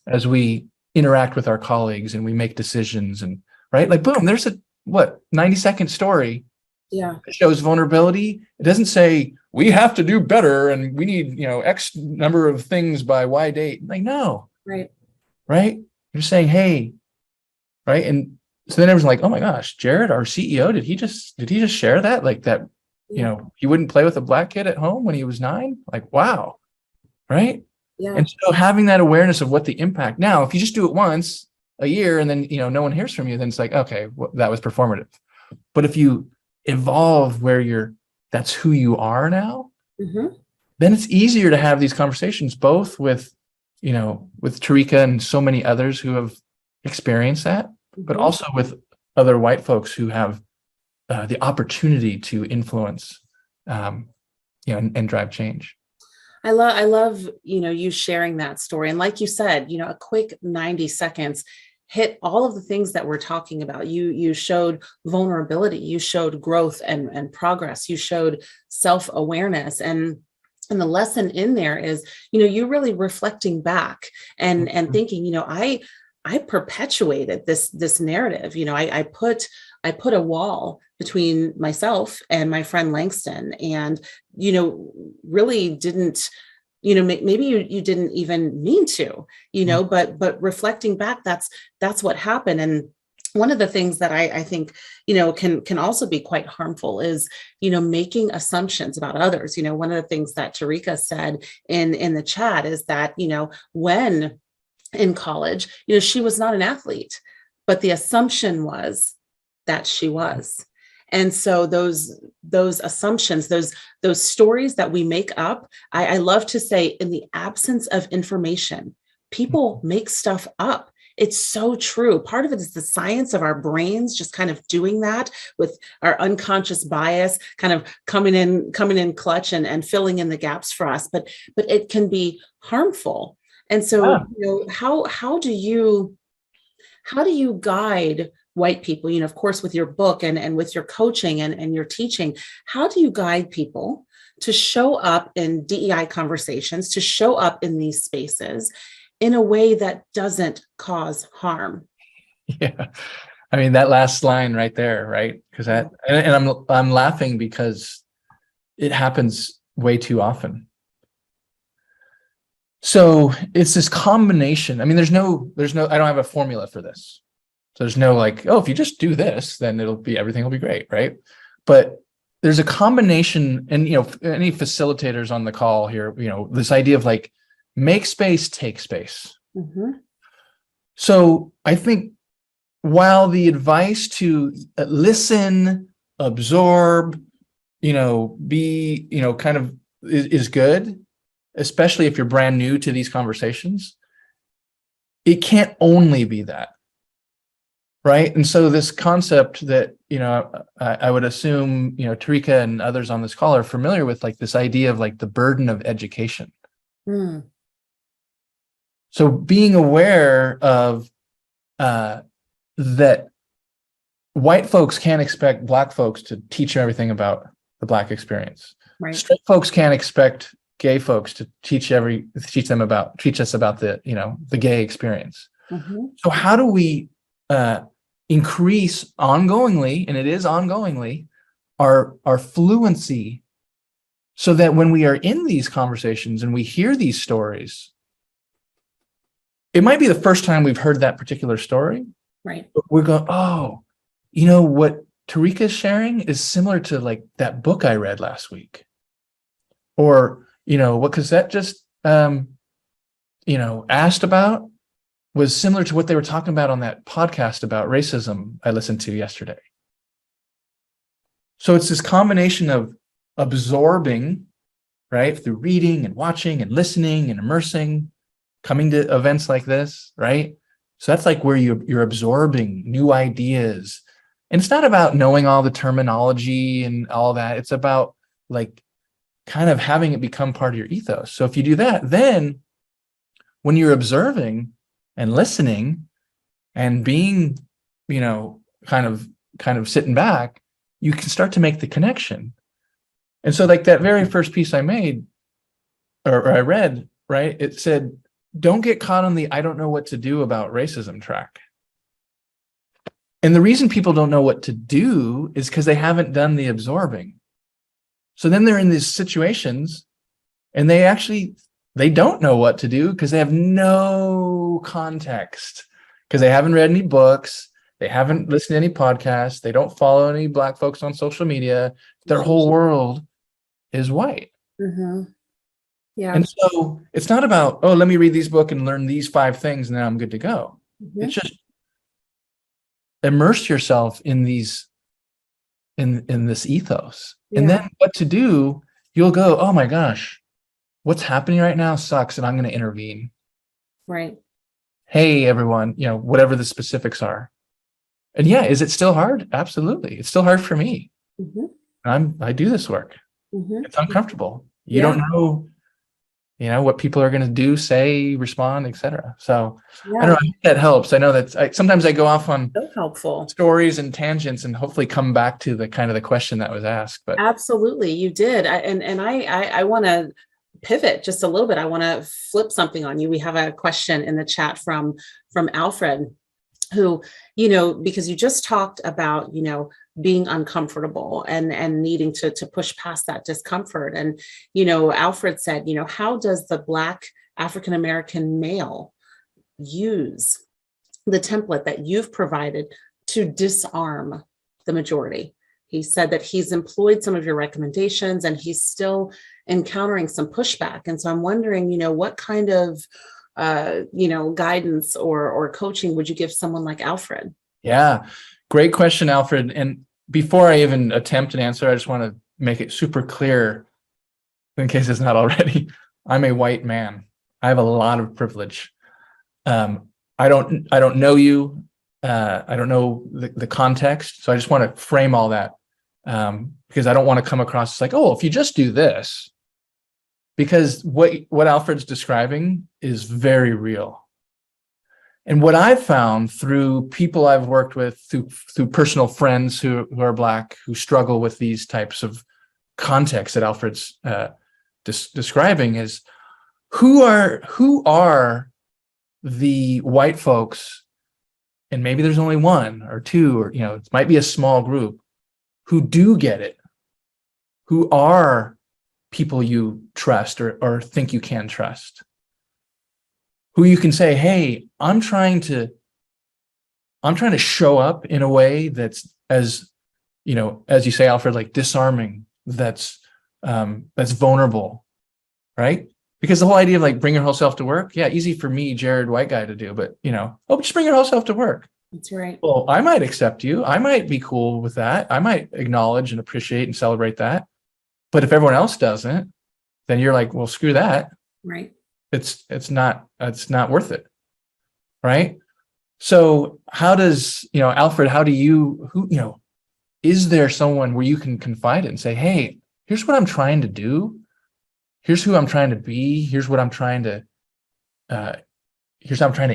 as we interact with our colleagues and we make decisions and right? Like, boom, there's a 90-second story. Yeah. It shows vulnerability. It doesn't say we have to do better and we need, X number of things by Y date. Like, no. Right. Right. You're saying, hey, right. And so then everyone's like, oh my gosh, Jared, our CEO, did he just share that? Like that, he wouldn't play with a Black kid at home when he was 9? Like, wow. Right. Yeah. And so having that awareness of what the impact now, if you just do it once a year and then, no one hears from you, then it's like, okay, that was performative. But if you evolve where that's who you are now, then it's easier to have these conversations, both with Tarika and so many others who have experienced that, but also with other white folks who have the opportunity to influence, and drive change. I love, you sharing that story. And like you said, a quick 90 seconds hit all of the things that we're talking about. You showed vulnerability, you showed growth and progress, you showed self-awareness. And the lesson in there is, you really reflecting back and thinking, I perpetuated this narrative. I put a wall between myself and my friend Langston, and really didn't, maybe you didn't even mean to, but reflecting back, that's what happened. And one of the things that I think, can also be quite harmful is, making assumptions about others. One of the things that Tarika said in the chat is that, when in college, she was not an athlete, but the assumption was that she was. And so those assumptions, those stories that we make up, I love to say, in the absence of information, people make stuff up. It's so true. Part of it is the science of our brains, just kind of doing that with our unconscious bias, kind of coming in clutch and filling in the gaps for us. But it can be harmful. And so, how do you guide white people, of course, with your book and with your coaching and your teaching, how do you guide people to show up in DEI conversations, to show up in these spaces in a way that doesn't cause harm? Yeah. I mean, that last line right there, right? Because I'm laughing because it happens way too often. So it's this combination. I mean, there's no, I don't have a formula for this. So there's no like, oh, if you just do this, then everything will be great, right? But there's a combination, and any facilitators on the call here, this idea of like, make space, take space. So I think while the advice to listen, absorb, be, kind of is good, especially if you're brand new to these conversations, it can't only be that. Right. And so this concept that, I would assume, Tarika and others on this call are familiar with, like this idea of like the burden of education. So being aware of that white folks can't expect Black folks to teach everything about the Black experience. Right. Straight folks can't expect gay folks to teach us about the gay experience. Mm-hmm. So how do we increase ongoingly, and it is ongoingly, our fluency, so that when we are in these conversations and we hear these stories, it might be the first time we've heard that particular story. Right. But we're going, oh, you know what Tarika's sharing is similar to like that book I read last week. Or, what Cosette just, asked about was similar to what they were talking about on that podcast about racism I listened to yesterday. So it's this combination of absorbing, right, through reading and watching and listening and immersing, coming to events like this, right? So that's like where you're absorbing new ideas. And it's not about knowing all the terminology and all that. It's about like kind of having it become part of your ethos. So if you do that, then when you're observing and listening and being, kind of sitting back, you can start to make the connection. And so like that very first piece I made or I read, right, it said, don't get caught on the I don't know what to do about racism track. And the reason people don't know what to do is because they haven't done the absorbing. So then they're in these situations and they don't know what to do because they have no context, because they haven't read any books. They haven't listened to any podcasts. They don't follow any Black folks on social media. Their whole world is white. Mm-hmm. Yeah. And so it's not about, oh, let me read these books and learn these 5 things and then I'm good to go. Mm-hmm. It's just immerse yourself in these, in this ethos. Yeah. And then what to do, you'll go, oh my gosh, what's happening right now sucks and I'm going to intervene. Right. Hey, everyone, whatever the specifics are. And yeah, is it still hard? Absolutely. It's still hard for me. Mm-hmm. I do this work. Mm-hmm. It's uncomfortable. You don't know, what people are going to do, say, respond, etc. So I don't know. I think that helps. I know that sometimes I go off on So helpful stories and tangents and hopefully come back to the kind of the question that was asked. But absolutely, you did. I want to pivot just a little bit. I want to flip something on you. We have a question in the chat from Alfred, who, because you just talked about, being uncomfortable and needing to push past that discomfort. And, Alfred said, how does the Black African-American male use the template that you've provided to disarm the majority? He said that he's employed some of your recommendations and he's still encountering some pushback. And so I'm wondering, what kind of guidance or coaching would you give someone like Alfred? Yeah, great question, Alfred. And before I even attempt an answer, I just want to make it super clear, in case it's not already, I'm a white man. I have a lot of privilege. I don't know you. I don't know the context. So I just want to frame all that, because I don't want to come across as like, oh, if you just do this. Because what Alfred's describing is very real. And what I've found through people I've worked with, through personal friends who are Black, who struggle with these types of contexts that Alfred's describing, is who are the white folks, and maybe there's only 1 or 2, or it might be a small group, who do get it, who are people you trust or think you can trust, who you can say, hey, I'm trying to show up in a way that's, as you say, Alfred, like disarming, that's vulnerable, right? Because the whole idea of like bring your whole self to work, yeah, easy for me, Jared, white guy, to do, but just bring your whole self to work. That's right. Well, I might accept you. I might be cool with that. I might acknowledge and appreciate and celebrate that. But if everyone else doesn't, then you're like, well, screw that. Right. It's not worth it. Right. So how does, Alfred, is there someone where you can confide in and say, hey, here's what I'm trying to do. Here's who I'm trying to be. Here's how I'm trying to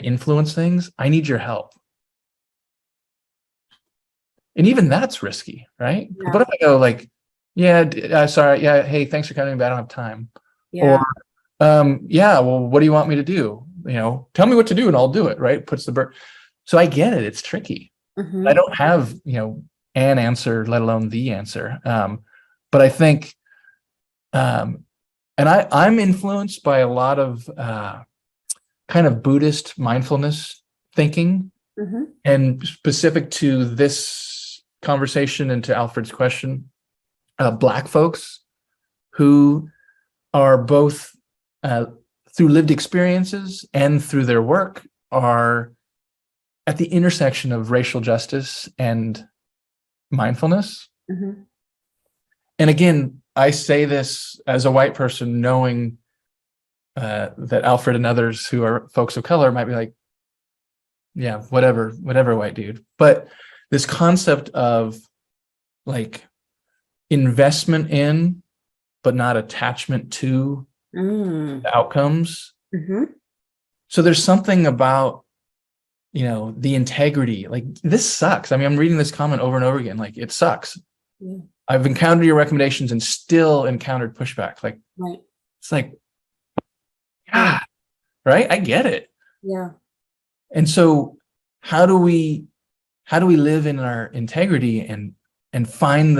influence things. I need your help. And even that's risky, right? Yeah. What if I go like, Yeah, sorry. Yeah, hey, thanks for coming, but I don't have time. Or, Yeah. yeah, well, what do you want me to do? Tell me what to do and I'll do it, right? Puts the burden. So I get it. It's tricky. I Hmm. don't have, an answer, let alone the answer. But I think, and I'm influenced by a lot of kind of Buddhist mindfulness thinking, Hmm. and specific to this conversation and to Alfred's question, Black folks who are both uh, through lived experiences and through their work are at the intersection of racial justice and mindfulness. Hmm. And again, I say this as a white person, knowing that Alfred and others who are folks of color might be like, yeah, whatever, white dude. But this concept of like investment in, but not attachment to Mm. the outcomes. Hmm. So there's something about, the integrity. Like, this sucks. I mean, I'm reading this comment over and over again. Like, it sucks. Yeah. I've encountered your recommendations and still encountered pushback. Like, Right. it's like, Yeah. ah, right? I get it. Yeah. And so how do we live in our integrity and find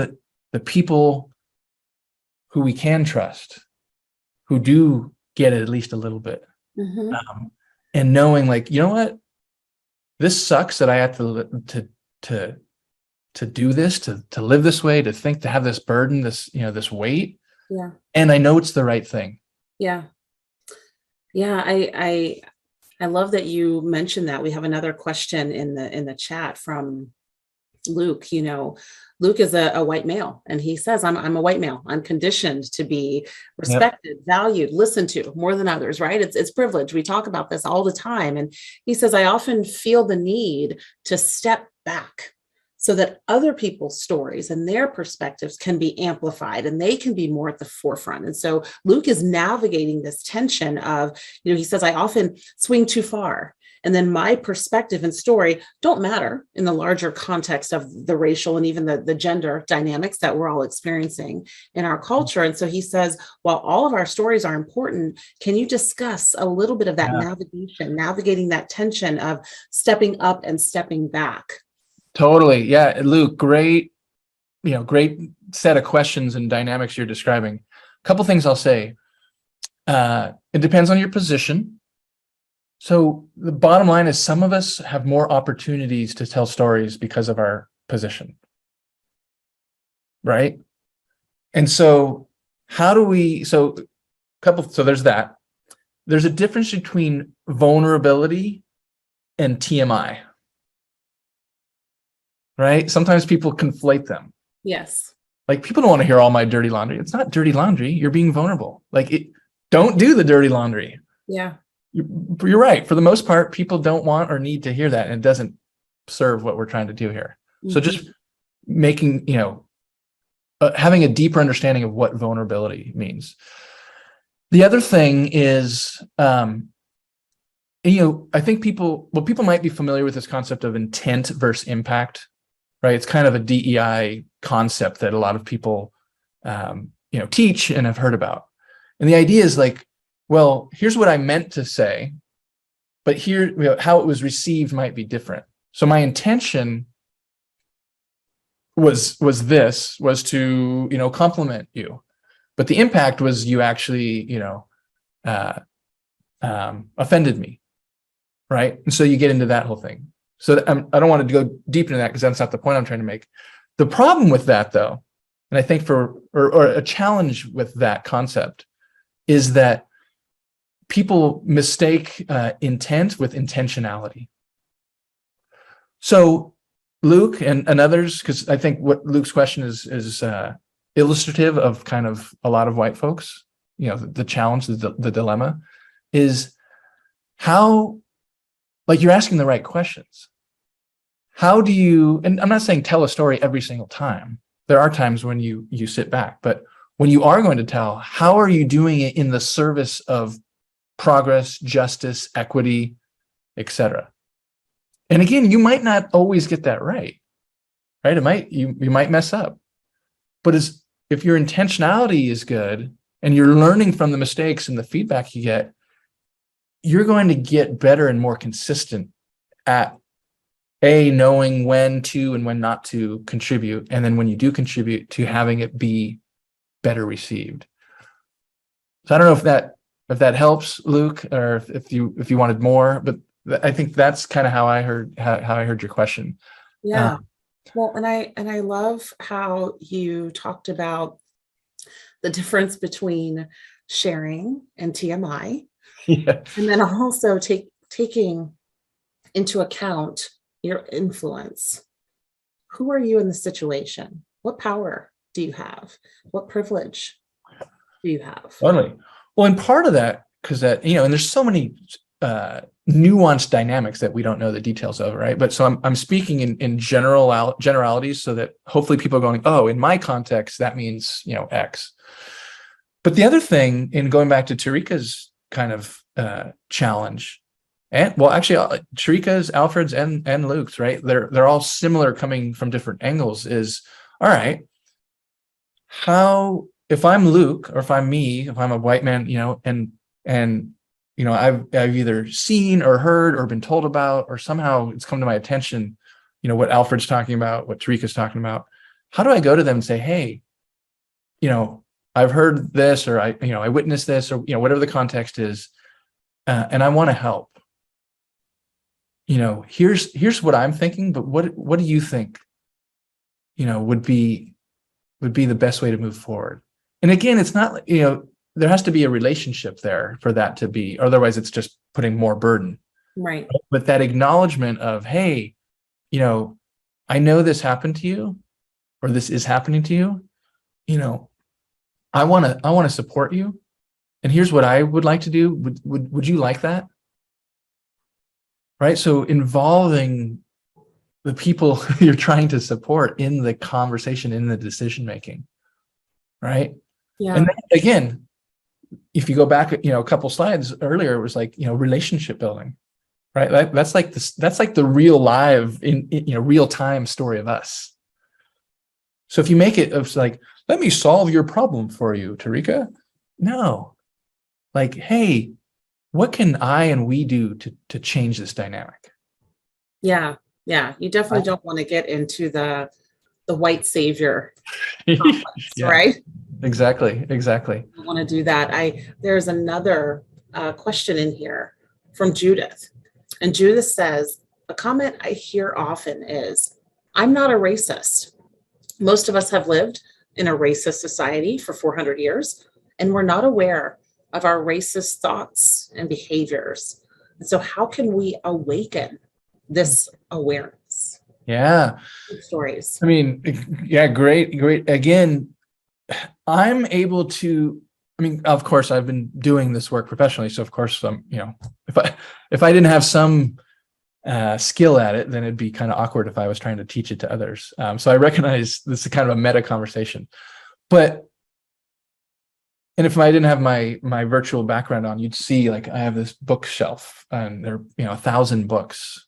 the people who we can trust, who do get it at least a little bit, Hmm. and knowing, like, you know what, this sucks that I have to do this, to live this way, to think, to have this burden, this weight, Yeah. and I know it's the right thing. Yeah. Yeah. I love that you mentioned that. We have another question in the chat from Luke. Luke is a white male, and he says, I'm a white male. I'm conditioned to be Yep. respected, valued, listened to more than others, right? It's privilege. We talk about this all the time. And he says, I often feel the need to step back so that other people's stories and their perspectives can be amplified and they can be more at the forefront. And so Luke is navigating this tension of, he says, I often swing too far. And then my perspective and story don't matter in the larger context of the racial and even the gender dynamics that we're all experiencing in our culture. And so he says, while all of our stories are important, can you discuss a little bit of that Yeah, navigation, navigating that tension of stepping up and stepping back? totally. Yeah, Luke, great set of questions and dynamics you're describing. A couple things I'll say. It depends on your position. So the bottom line is, some of us have more opportunities to tell stories because of our position, right? And so so there's that. There's a difference between vulnerability and TMI, right? Sometimes people conflate them. Yes. Like, people don't want to hear all my dirty laundry. It's not dirty laundry. You're being vulnerable. Don't do the dirty laundry. Yeah. You're right. For the most part, people don't want or need to hear that, and it doesn't serve what we're trying to do here. So Mhm. just making, having a deeper understanding of what vulnerability means. The other thing is, I think people might be familiar with this concept of intent versus impact, right? It's kind of a DEI concept that a lot of people, teach and have heard about. And the idea is like, well, here's what I meant to say, but here, how it was received might be different. So my intention was to, compliment you, but the impact was you actually, uh, offended me, right? And so you get into that whole thing. So I don't want to go deep into that because that's not the point I'm trying to make. The problem with that, though, and I think or a challenge with that concept, is that people mistake intent with intentionality. So Luke and others, because I think what Luke's question is illustrative of kind of a lot of white folks, the challenge, the dilemma is how, like, you're asking the right questions. How do you, and I'm not saying tell a story every single time. There are times when you sit back, but when you are going to tell, how are you doing it in the service of progress, justice, equity, etc.? And again, you might not always get that right? You might mess up, but if your intentionality is good and you're learning from the mistakes and the feedback you get, you're going to get better and more consistent at knowing when to and when not to contribute. And then when you do contribute, to having it be better received. So I don't know if that helps, Luke, or if you wanted more, but I think that's kind of how I heard your question. Yeah. Well, and I love how you talked about the difference between sharing and TMI, Yeah. and then also taking into account your influence. Who are you in the situation? What power do you have? What privilege do you have? Totally. Well, and part of that, because and there's so many nuanced dynamics that we don't know the details of, right? But so I'm speaking in generalities, so that hopefully people are going, oh, in my context, that means, X. But the other thing, in going back to Tarika's kind of challenge, and well, actually, Tarika's, Alfred's, and Luke's, right? They're all similar, coming from different angles. Is all right. How, if I'm Luke, or if I'm me, if I'm a white man, and I've either seen or heard or been told about, or somehow it's come to my attention, what Alfred's talking about, what Tarika's talking about. How do I go to them and say, hey, I've heard this, or I witnessed this, or whatever the context is, and I want to help. Here's what I'm thinking, but what do you think? Would be the best way to move forward. And again, it's not, there has to be a relationship there for that to be, otherwise it's just putting more burden. Right. But that acknowledgement of, hey, I know this happened to you, or this is happening to you, I want to support you. And here's what I would like to do. Would you like that? Right. So involving the people you're trying to support in the conversation, in the decision making. Right. Yeah. And then, again, if you go back, a couple slides earlier, it was like, relationship building, right? That's like the real live in real time story of us. So if you make it like, let me solve your problem for you, Tarika. No, like, hey, what can I and we do to change this dynamic? Yeah. Yeah. You definitely don't want to get into the white savior complex, Yeah. right? Exactly. I want to do that. There's another question in here from Judith. And Judith says, a comment I hear often is, I'm not a racist. Most of us have lived in a racist society for 400 years, and we're not aware of our racist thoughts and behaviors. And so how can we awaken this awareness? Yeah. Good stories. I mean, yeah, great. Again, I'm able to, of course, I've been doing this work professionally. So of course, if I didn't have some skill at it, then it'd be kind of awkward if I was trying to teach it to others. So I recognize this is kind of a meta conversation, and if I didn't have my virtual background on, you'd see, like, I have this bookshelf and there are 1,000 books.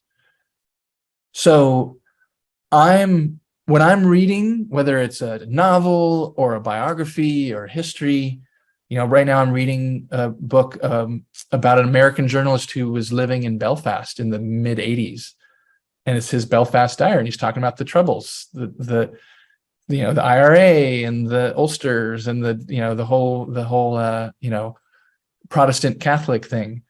So when I'm reading, whether it's a novel or a biography or history, right now I'm reading a book about an American journalist who was living in Belfast in the mid 80s. And it's his Belfast diary. And he's talking about the Troubles, the IRA and the Ulsters and the whole Protestant Catholic thing.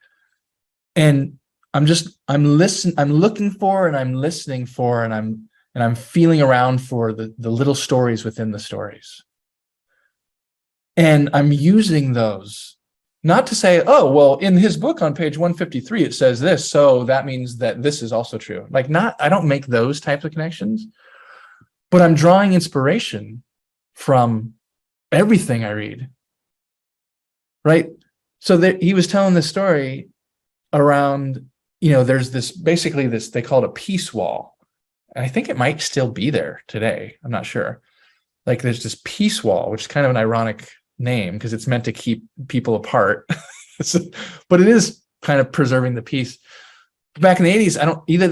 And I'm looking for, and I'm listening for, and I'm feeling around for the little stories within the stories. And I'm using those not to say, oh, well, in his book on page 153, it says this, so that means that this is also true. I don't make those types of connections, but I'm drawing inspiration from everything I read. Right. So he was telling this story around, there's basically this, they call it a peace wall. And I think it might still be there today. I'm not sure. Like, there's this peace wall, which is kind of an ironic name because it's meant to keep people apart. But it is kind of preserving the peace. Back in the 80s,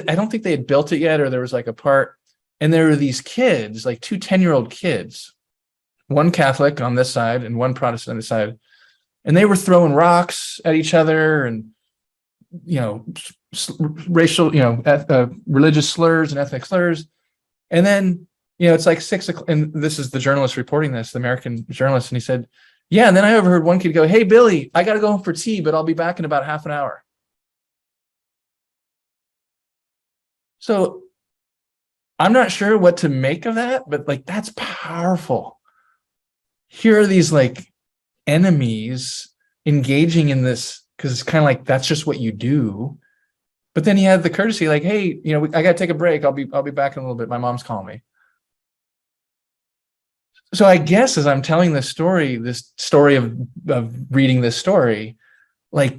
I don't think they had built it yet, or there was like a part, and there were these kids, like two 10-year-old kids, one Catholic on this side and one Protestant on this side, and they were throwing rocks at each other and, racial, religious slurs and ethnic slurs. And then, it's like 6 o'clock, and this is the journalist reporting this, the American journalist, and he said, yeah, and then I overheard one kid go, hey, Billy, I got to go home for tea, but I'll be back in about half an hour. So I'm not sure what to make of that, but like, that's powerful. Here are these like enemies engaging in this, because it's kind of like, that's just what you do. But then he had the courtesy, like, hey, I got to take a break. I'll be back in a little bit. My mom's calling me. So I guess as I'm telling this story of reading this story, like,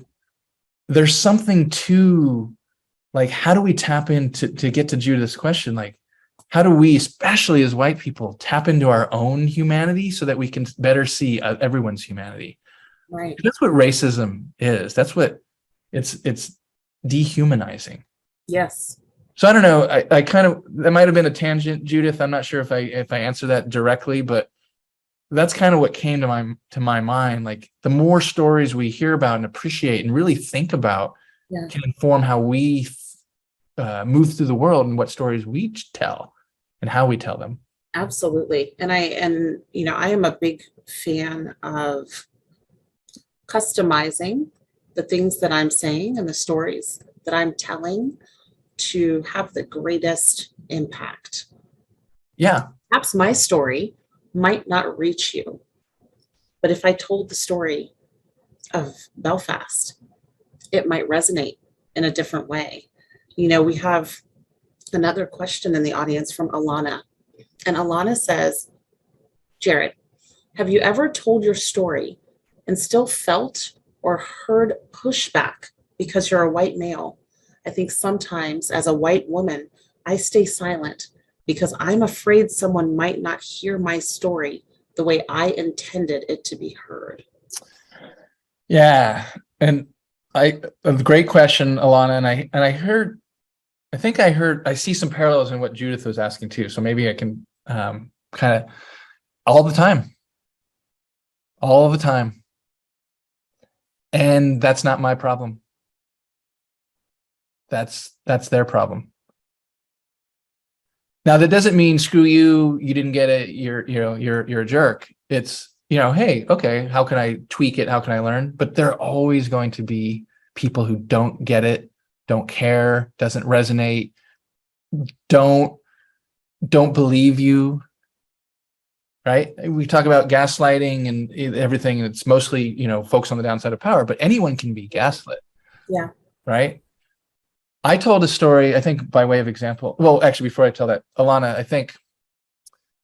there's something to, like, how do we tap into, to get to Judith's question? Like, how do we, especially as white people, tap into our own humanity so that we can better see everyone's humanity? Right. That's what racism is. That's what it's dehumanizing. Yes. So I don't know. I kind of, that might have been a tangent, Judith. I'm not sure if I answer that directly, but that's kind of what came to my mind. Like, the more stories we hear about and appreciate and really think about can inform how we move through the world and what stories we tell and how we tell them. Absolutely. And I am a big fan of customizing the things that I'm saying and the stories that I'm telling to have the greatest impact. Yeah. Perhaps my story might not reach you, but if I told the story of Belfast, it might resonate in a different way. We have another question in the audience from Alana, and Alana says, Jared, have you ever told your story and still felt or heard pushback because you're a white male? I think sometimes as a white woman, I stay silent because I'm afraid someone might not hear my story the way I intended it to be heard. Yeah. And a great question, Alana. And I see some parallels in what Judith was asking too. So maybe I can kind of all the time. And that's not my problem. That's their problem. Now, that doesn't mean screw you, you didn't get it, you're a jerk. It's, hey, okay, how can I tweak it? How can I learn? But there are always going to be people who don't get it, don't care, doesn't resonate, don't believe you, right? We talk about gaslighting and everything. It's mostly, folks on the downside of power, but anyone can be gaslit. Yeah. Right? I told a story, I think by way of example. Well, actually, before I tell that, Alana, I think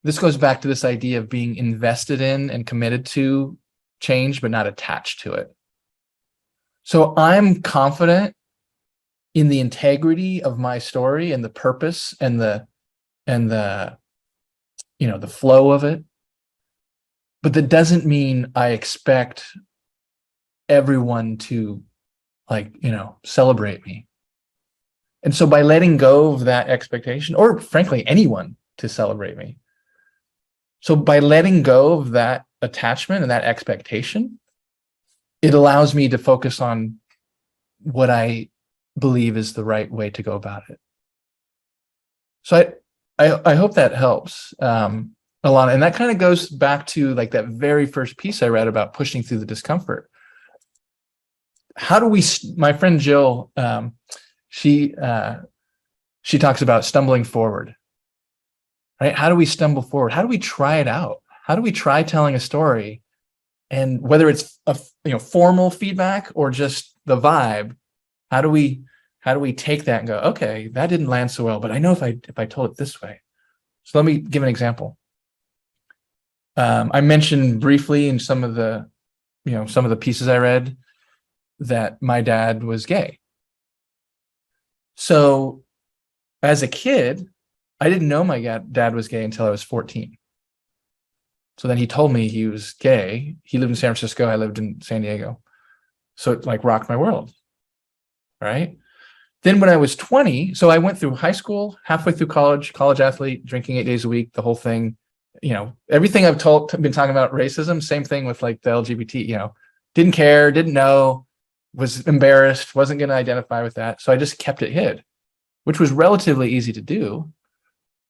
this goes back to this idea of being invested in and committed to change, but not attached to it. So I'm confident in the integrity of my story and the purpose and the flow of it. But that doesn't mean I expect everyone to celebrate me. And so by letting go of that expectation, or frankly, anyone to celebrate me. So by letting go of that attachment and that expectation, it allows me to focus on what I believe is the right way to go about it. So I hope that helps, Alana. And that kind of goes back to like that very first piece I read about pushing through the discomfort. How do we, my friend Jill, she talks about stumbling forward, right? How do we stumble forward? How do we try it out? How do we try telling a story? And whether it's a formal feedback or just the vibe, how do we take that and go, okay, that didn't land so well, but I know if I told it this way. So let me give an example. I mentioned briefly in some of the pieces I read that my dad was gay. So as a kid, I didn't know my dad was gay until I was 14. So then he told me he was gay. He lived in San Francisco. I lived in San Diego. So it like rocked my world, right? Then when I was 20, so I went through high school, halfway through college athlete, drinking 8 days a week, the whole thing. everything I've been talking about racism, same thing with like the LGBT, didn't care, didn't know, was embarrassed, wasn't going to identify with that. So I just kept it hid, which was relatively easy to do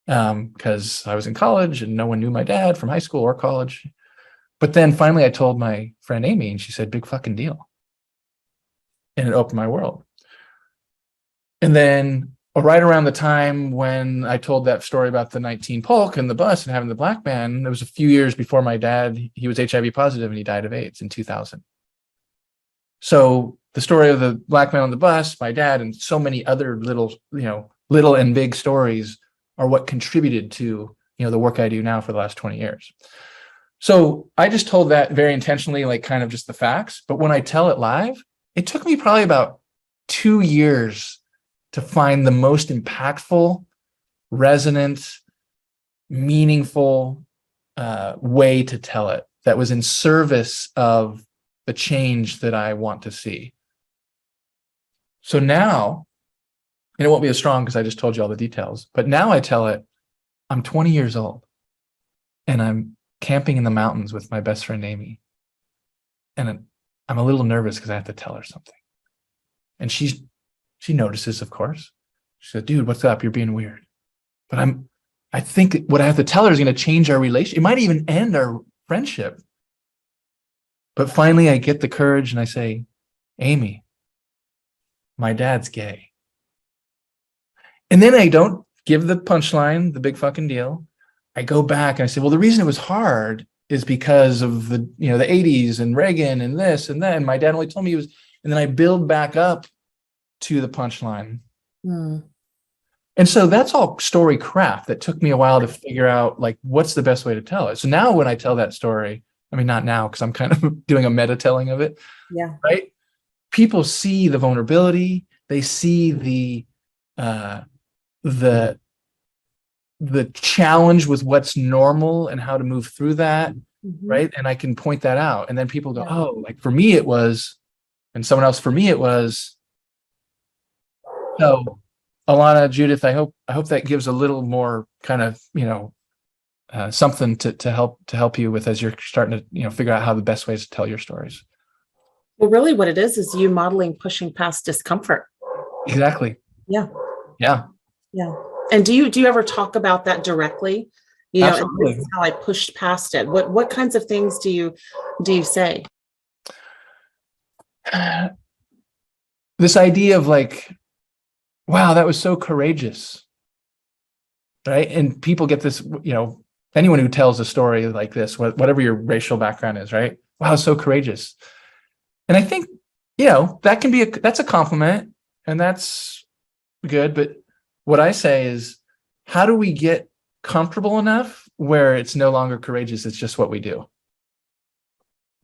because I was in college and no one knew my dad from high school or college. But then finally I told my friend Amy and she said, big fucking deal. And it opened my world. And then right around the time when I told that story about the 19 Polk and the bus and having the black man, it was a few years before my dad, he was HIV positive and he died of AIDS in 2000. So the story of the black man on the bus, my dad, and so many other little and big stories are what contributed to, the work I do now for the last 20 years. So I just told that very intentionally, like kind of just the facts. But when I tell it live, it took me probably about 2 years to find the most impactful, resonant, meaningful way to tell it that was in service of the change that I want to see. So now, and it won't be as strong because I just told you all the details, but now I tell it, I'm 20 years old and I'm camping in the mountains with my best friend, Amy. And I'm a little nervous because I have to tell her something. And she notices, of course. She said, dude, what's up? You're being weird. But I think what I have to tell her is going to change our relationship. It might even end our friendship. But finally I get the courage and I say, Amy, my dad's gay. And then I don't give the punchline, the big fucking deal. I go back and I say, well, the reason it was hard is because of the 80s and Reagan and this and that. And my dad only told me he was, and then I build back up to the punchline. And so that's all story craft that took me a while to figure out, like, what's the best way to tell it. So now when I tell that story, I mean, not now, because I'm kind of doing a meta telling of it. Yeah. Right. People see the vulnerability. They see the challenge with what's normal and how to move through that. Right. And I can point that out. And then people go, oh, like for me it was, and someone else, for me it was. So Alana, Judith, I hope that gives a little more kind of, something to help you with as you're starting to, figure out how the best ways to tell your stories. Well, really what it is you modeling pushing past discomfort. Exactly. Yeah. Yeah. Yeah. And do you ever talk about that directly? Absolutely. And this is how I pushed past it. What kinds of things do you say? This idea of like, wow, that was so courageous. Right. And people get this, anyone who tells a story like this, whatever your racial background is, right? Wow, so courageous. And I think, that can be that's a compliment and that's good. But what I say is, how do we get comfortable enough where it's no longer courageous? It's just what we do.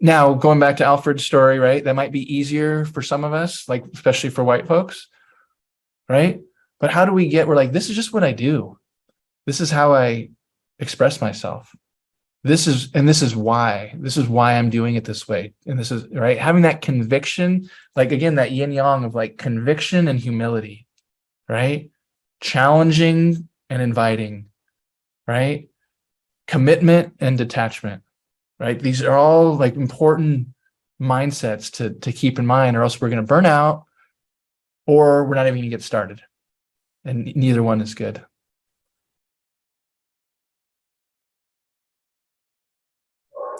Now, going back to Alfred's story, right? That might be easier for some of us, like, especially for white folks, right? But how do we we're like, this is just what I do. This is how I express myself. This is why I'm doing it this way. And this is right. Having that conviction, like, again, that yin yang of like conviction and humility, right? Challenging and inviting, right? Commitment and detachment, right? These are all like important mindsets to keep in mind, or else we're going to burn out or we're not even going to get started. And neither one is good.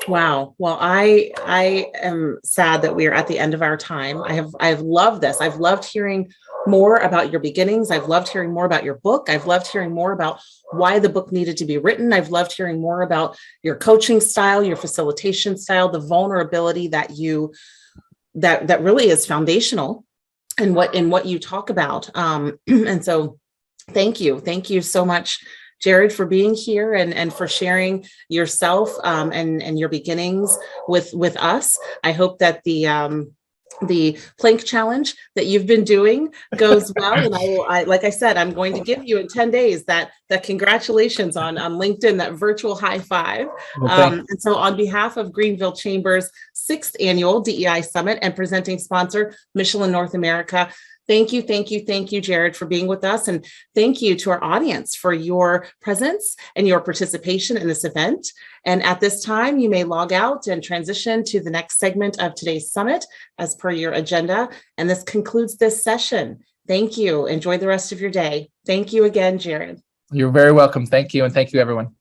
Wow. Well, I am sad that we are at the end of our time. I've loved this. I've loved hearing more about your beginnings. I've loved hearing more about your book. I've loved hearing more about why the book needed to be written. I've loved hearing more about your coaching style, your facilitation style, the vulnerability that really is foundational in what you talk about. And so thank you so much, Jared, for being here and for sharing yourself and your beginnings with us. I hope that the plank challenge that you've been doing goes well. And I like I said, I'm going to give you in 10 days that congratulations on LinkedIn, that virtual high five. And so on behalf of Greenville Chamber's 6th annual DEI Summit and presenting sponsor, Michelin North America, Thank you, Jared, for being with us. And thank you to our audience for your presence and your participation in this event. And at this time, you may log out and transition to the next segment of today's summit as per your agenda. And this concludes this session. Thank you. Enjoy the rest of your day. Thank you again, Jared. You're very welcome. Thank you. And thank you, everyone.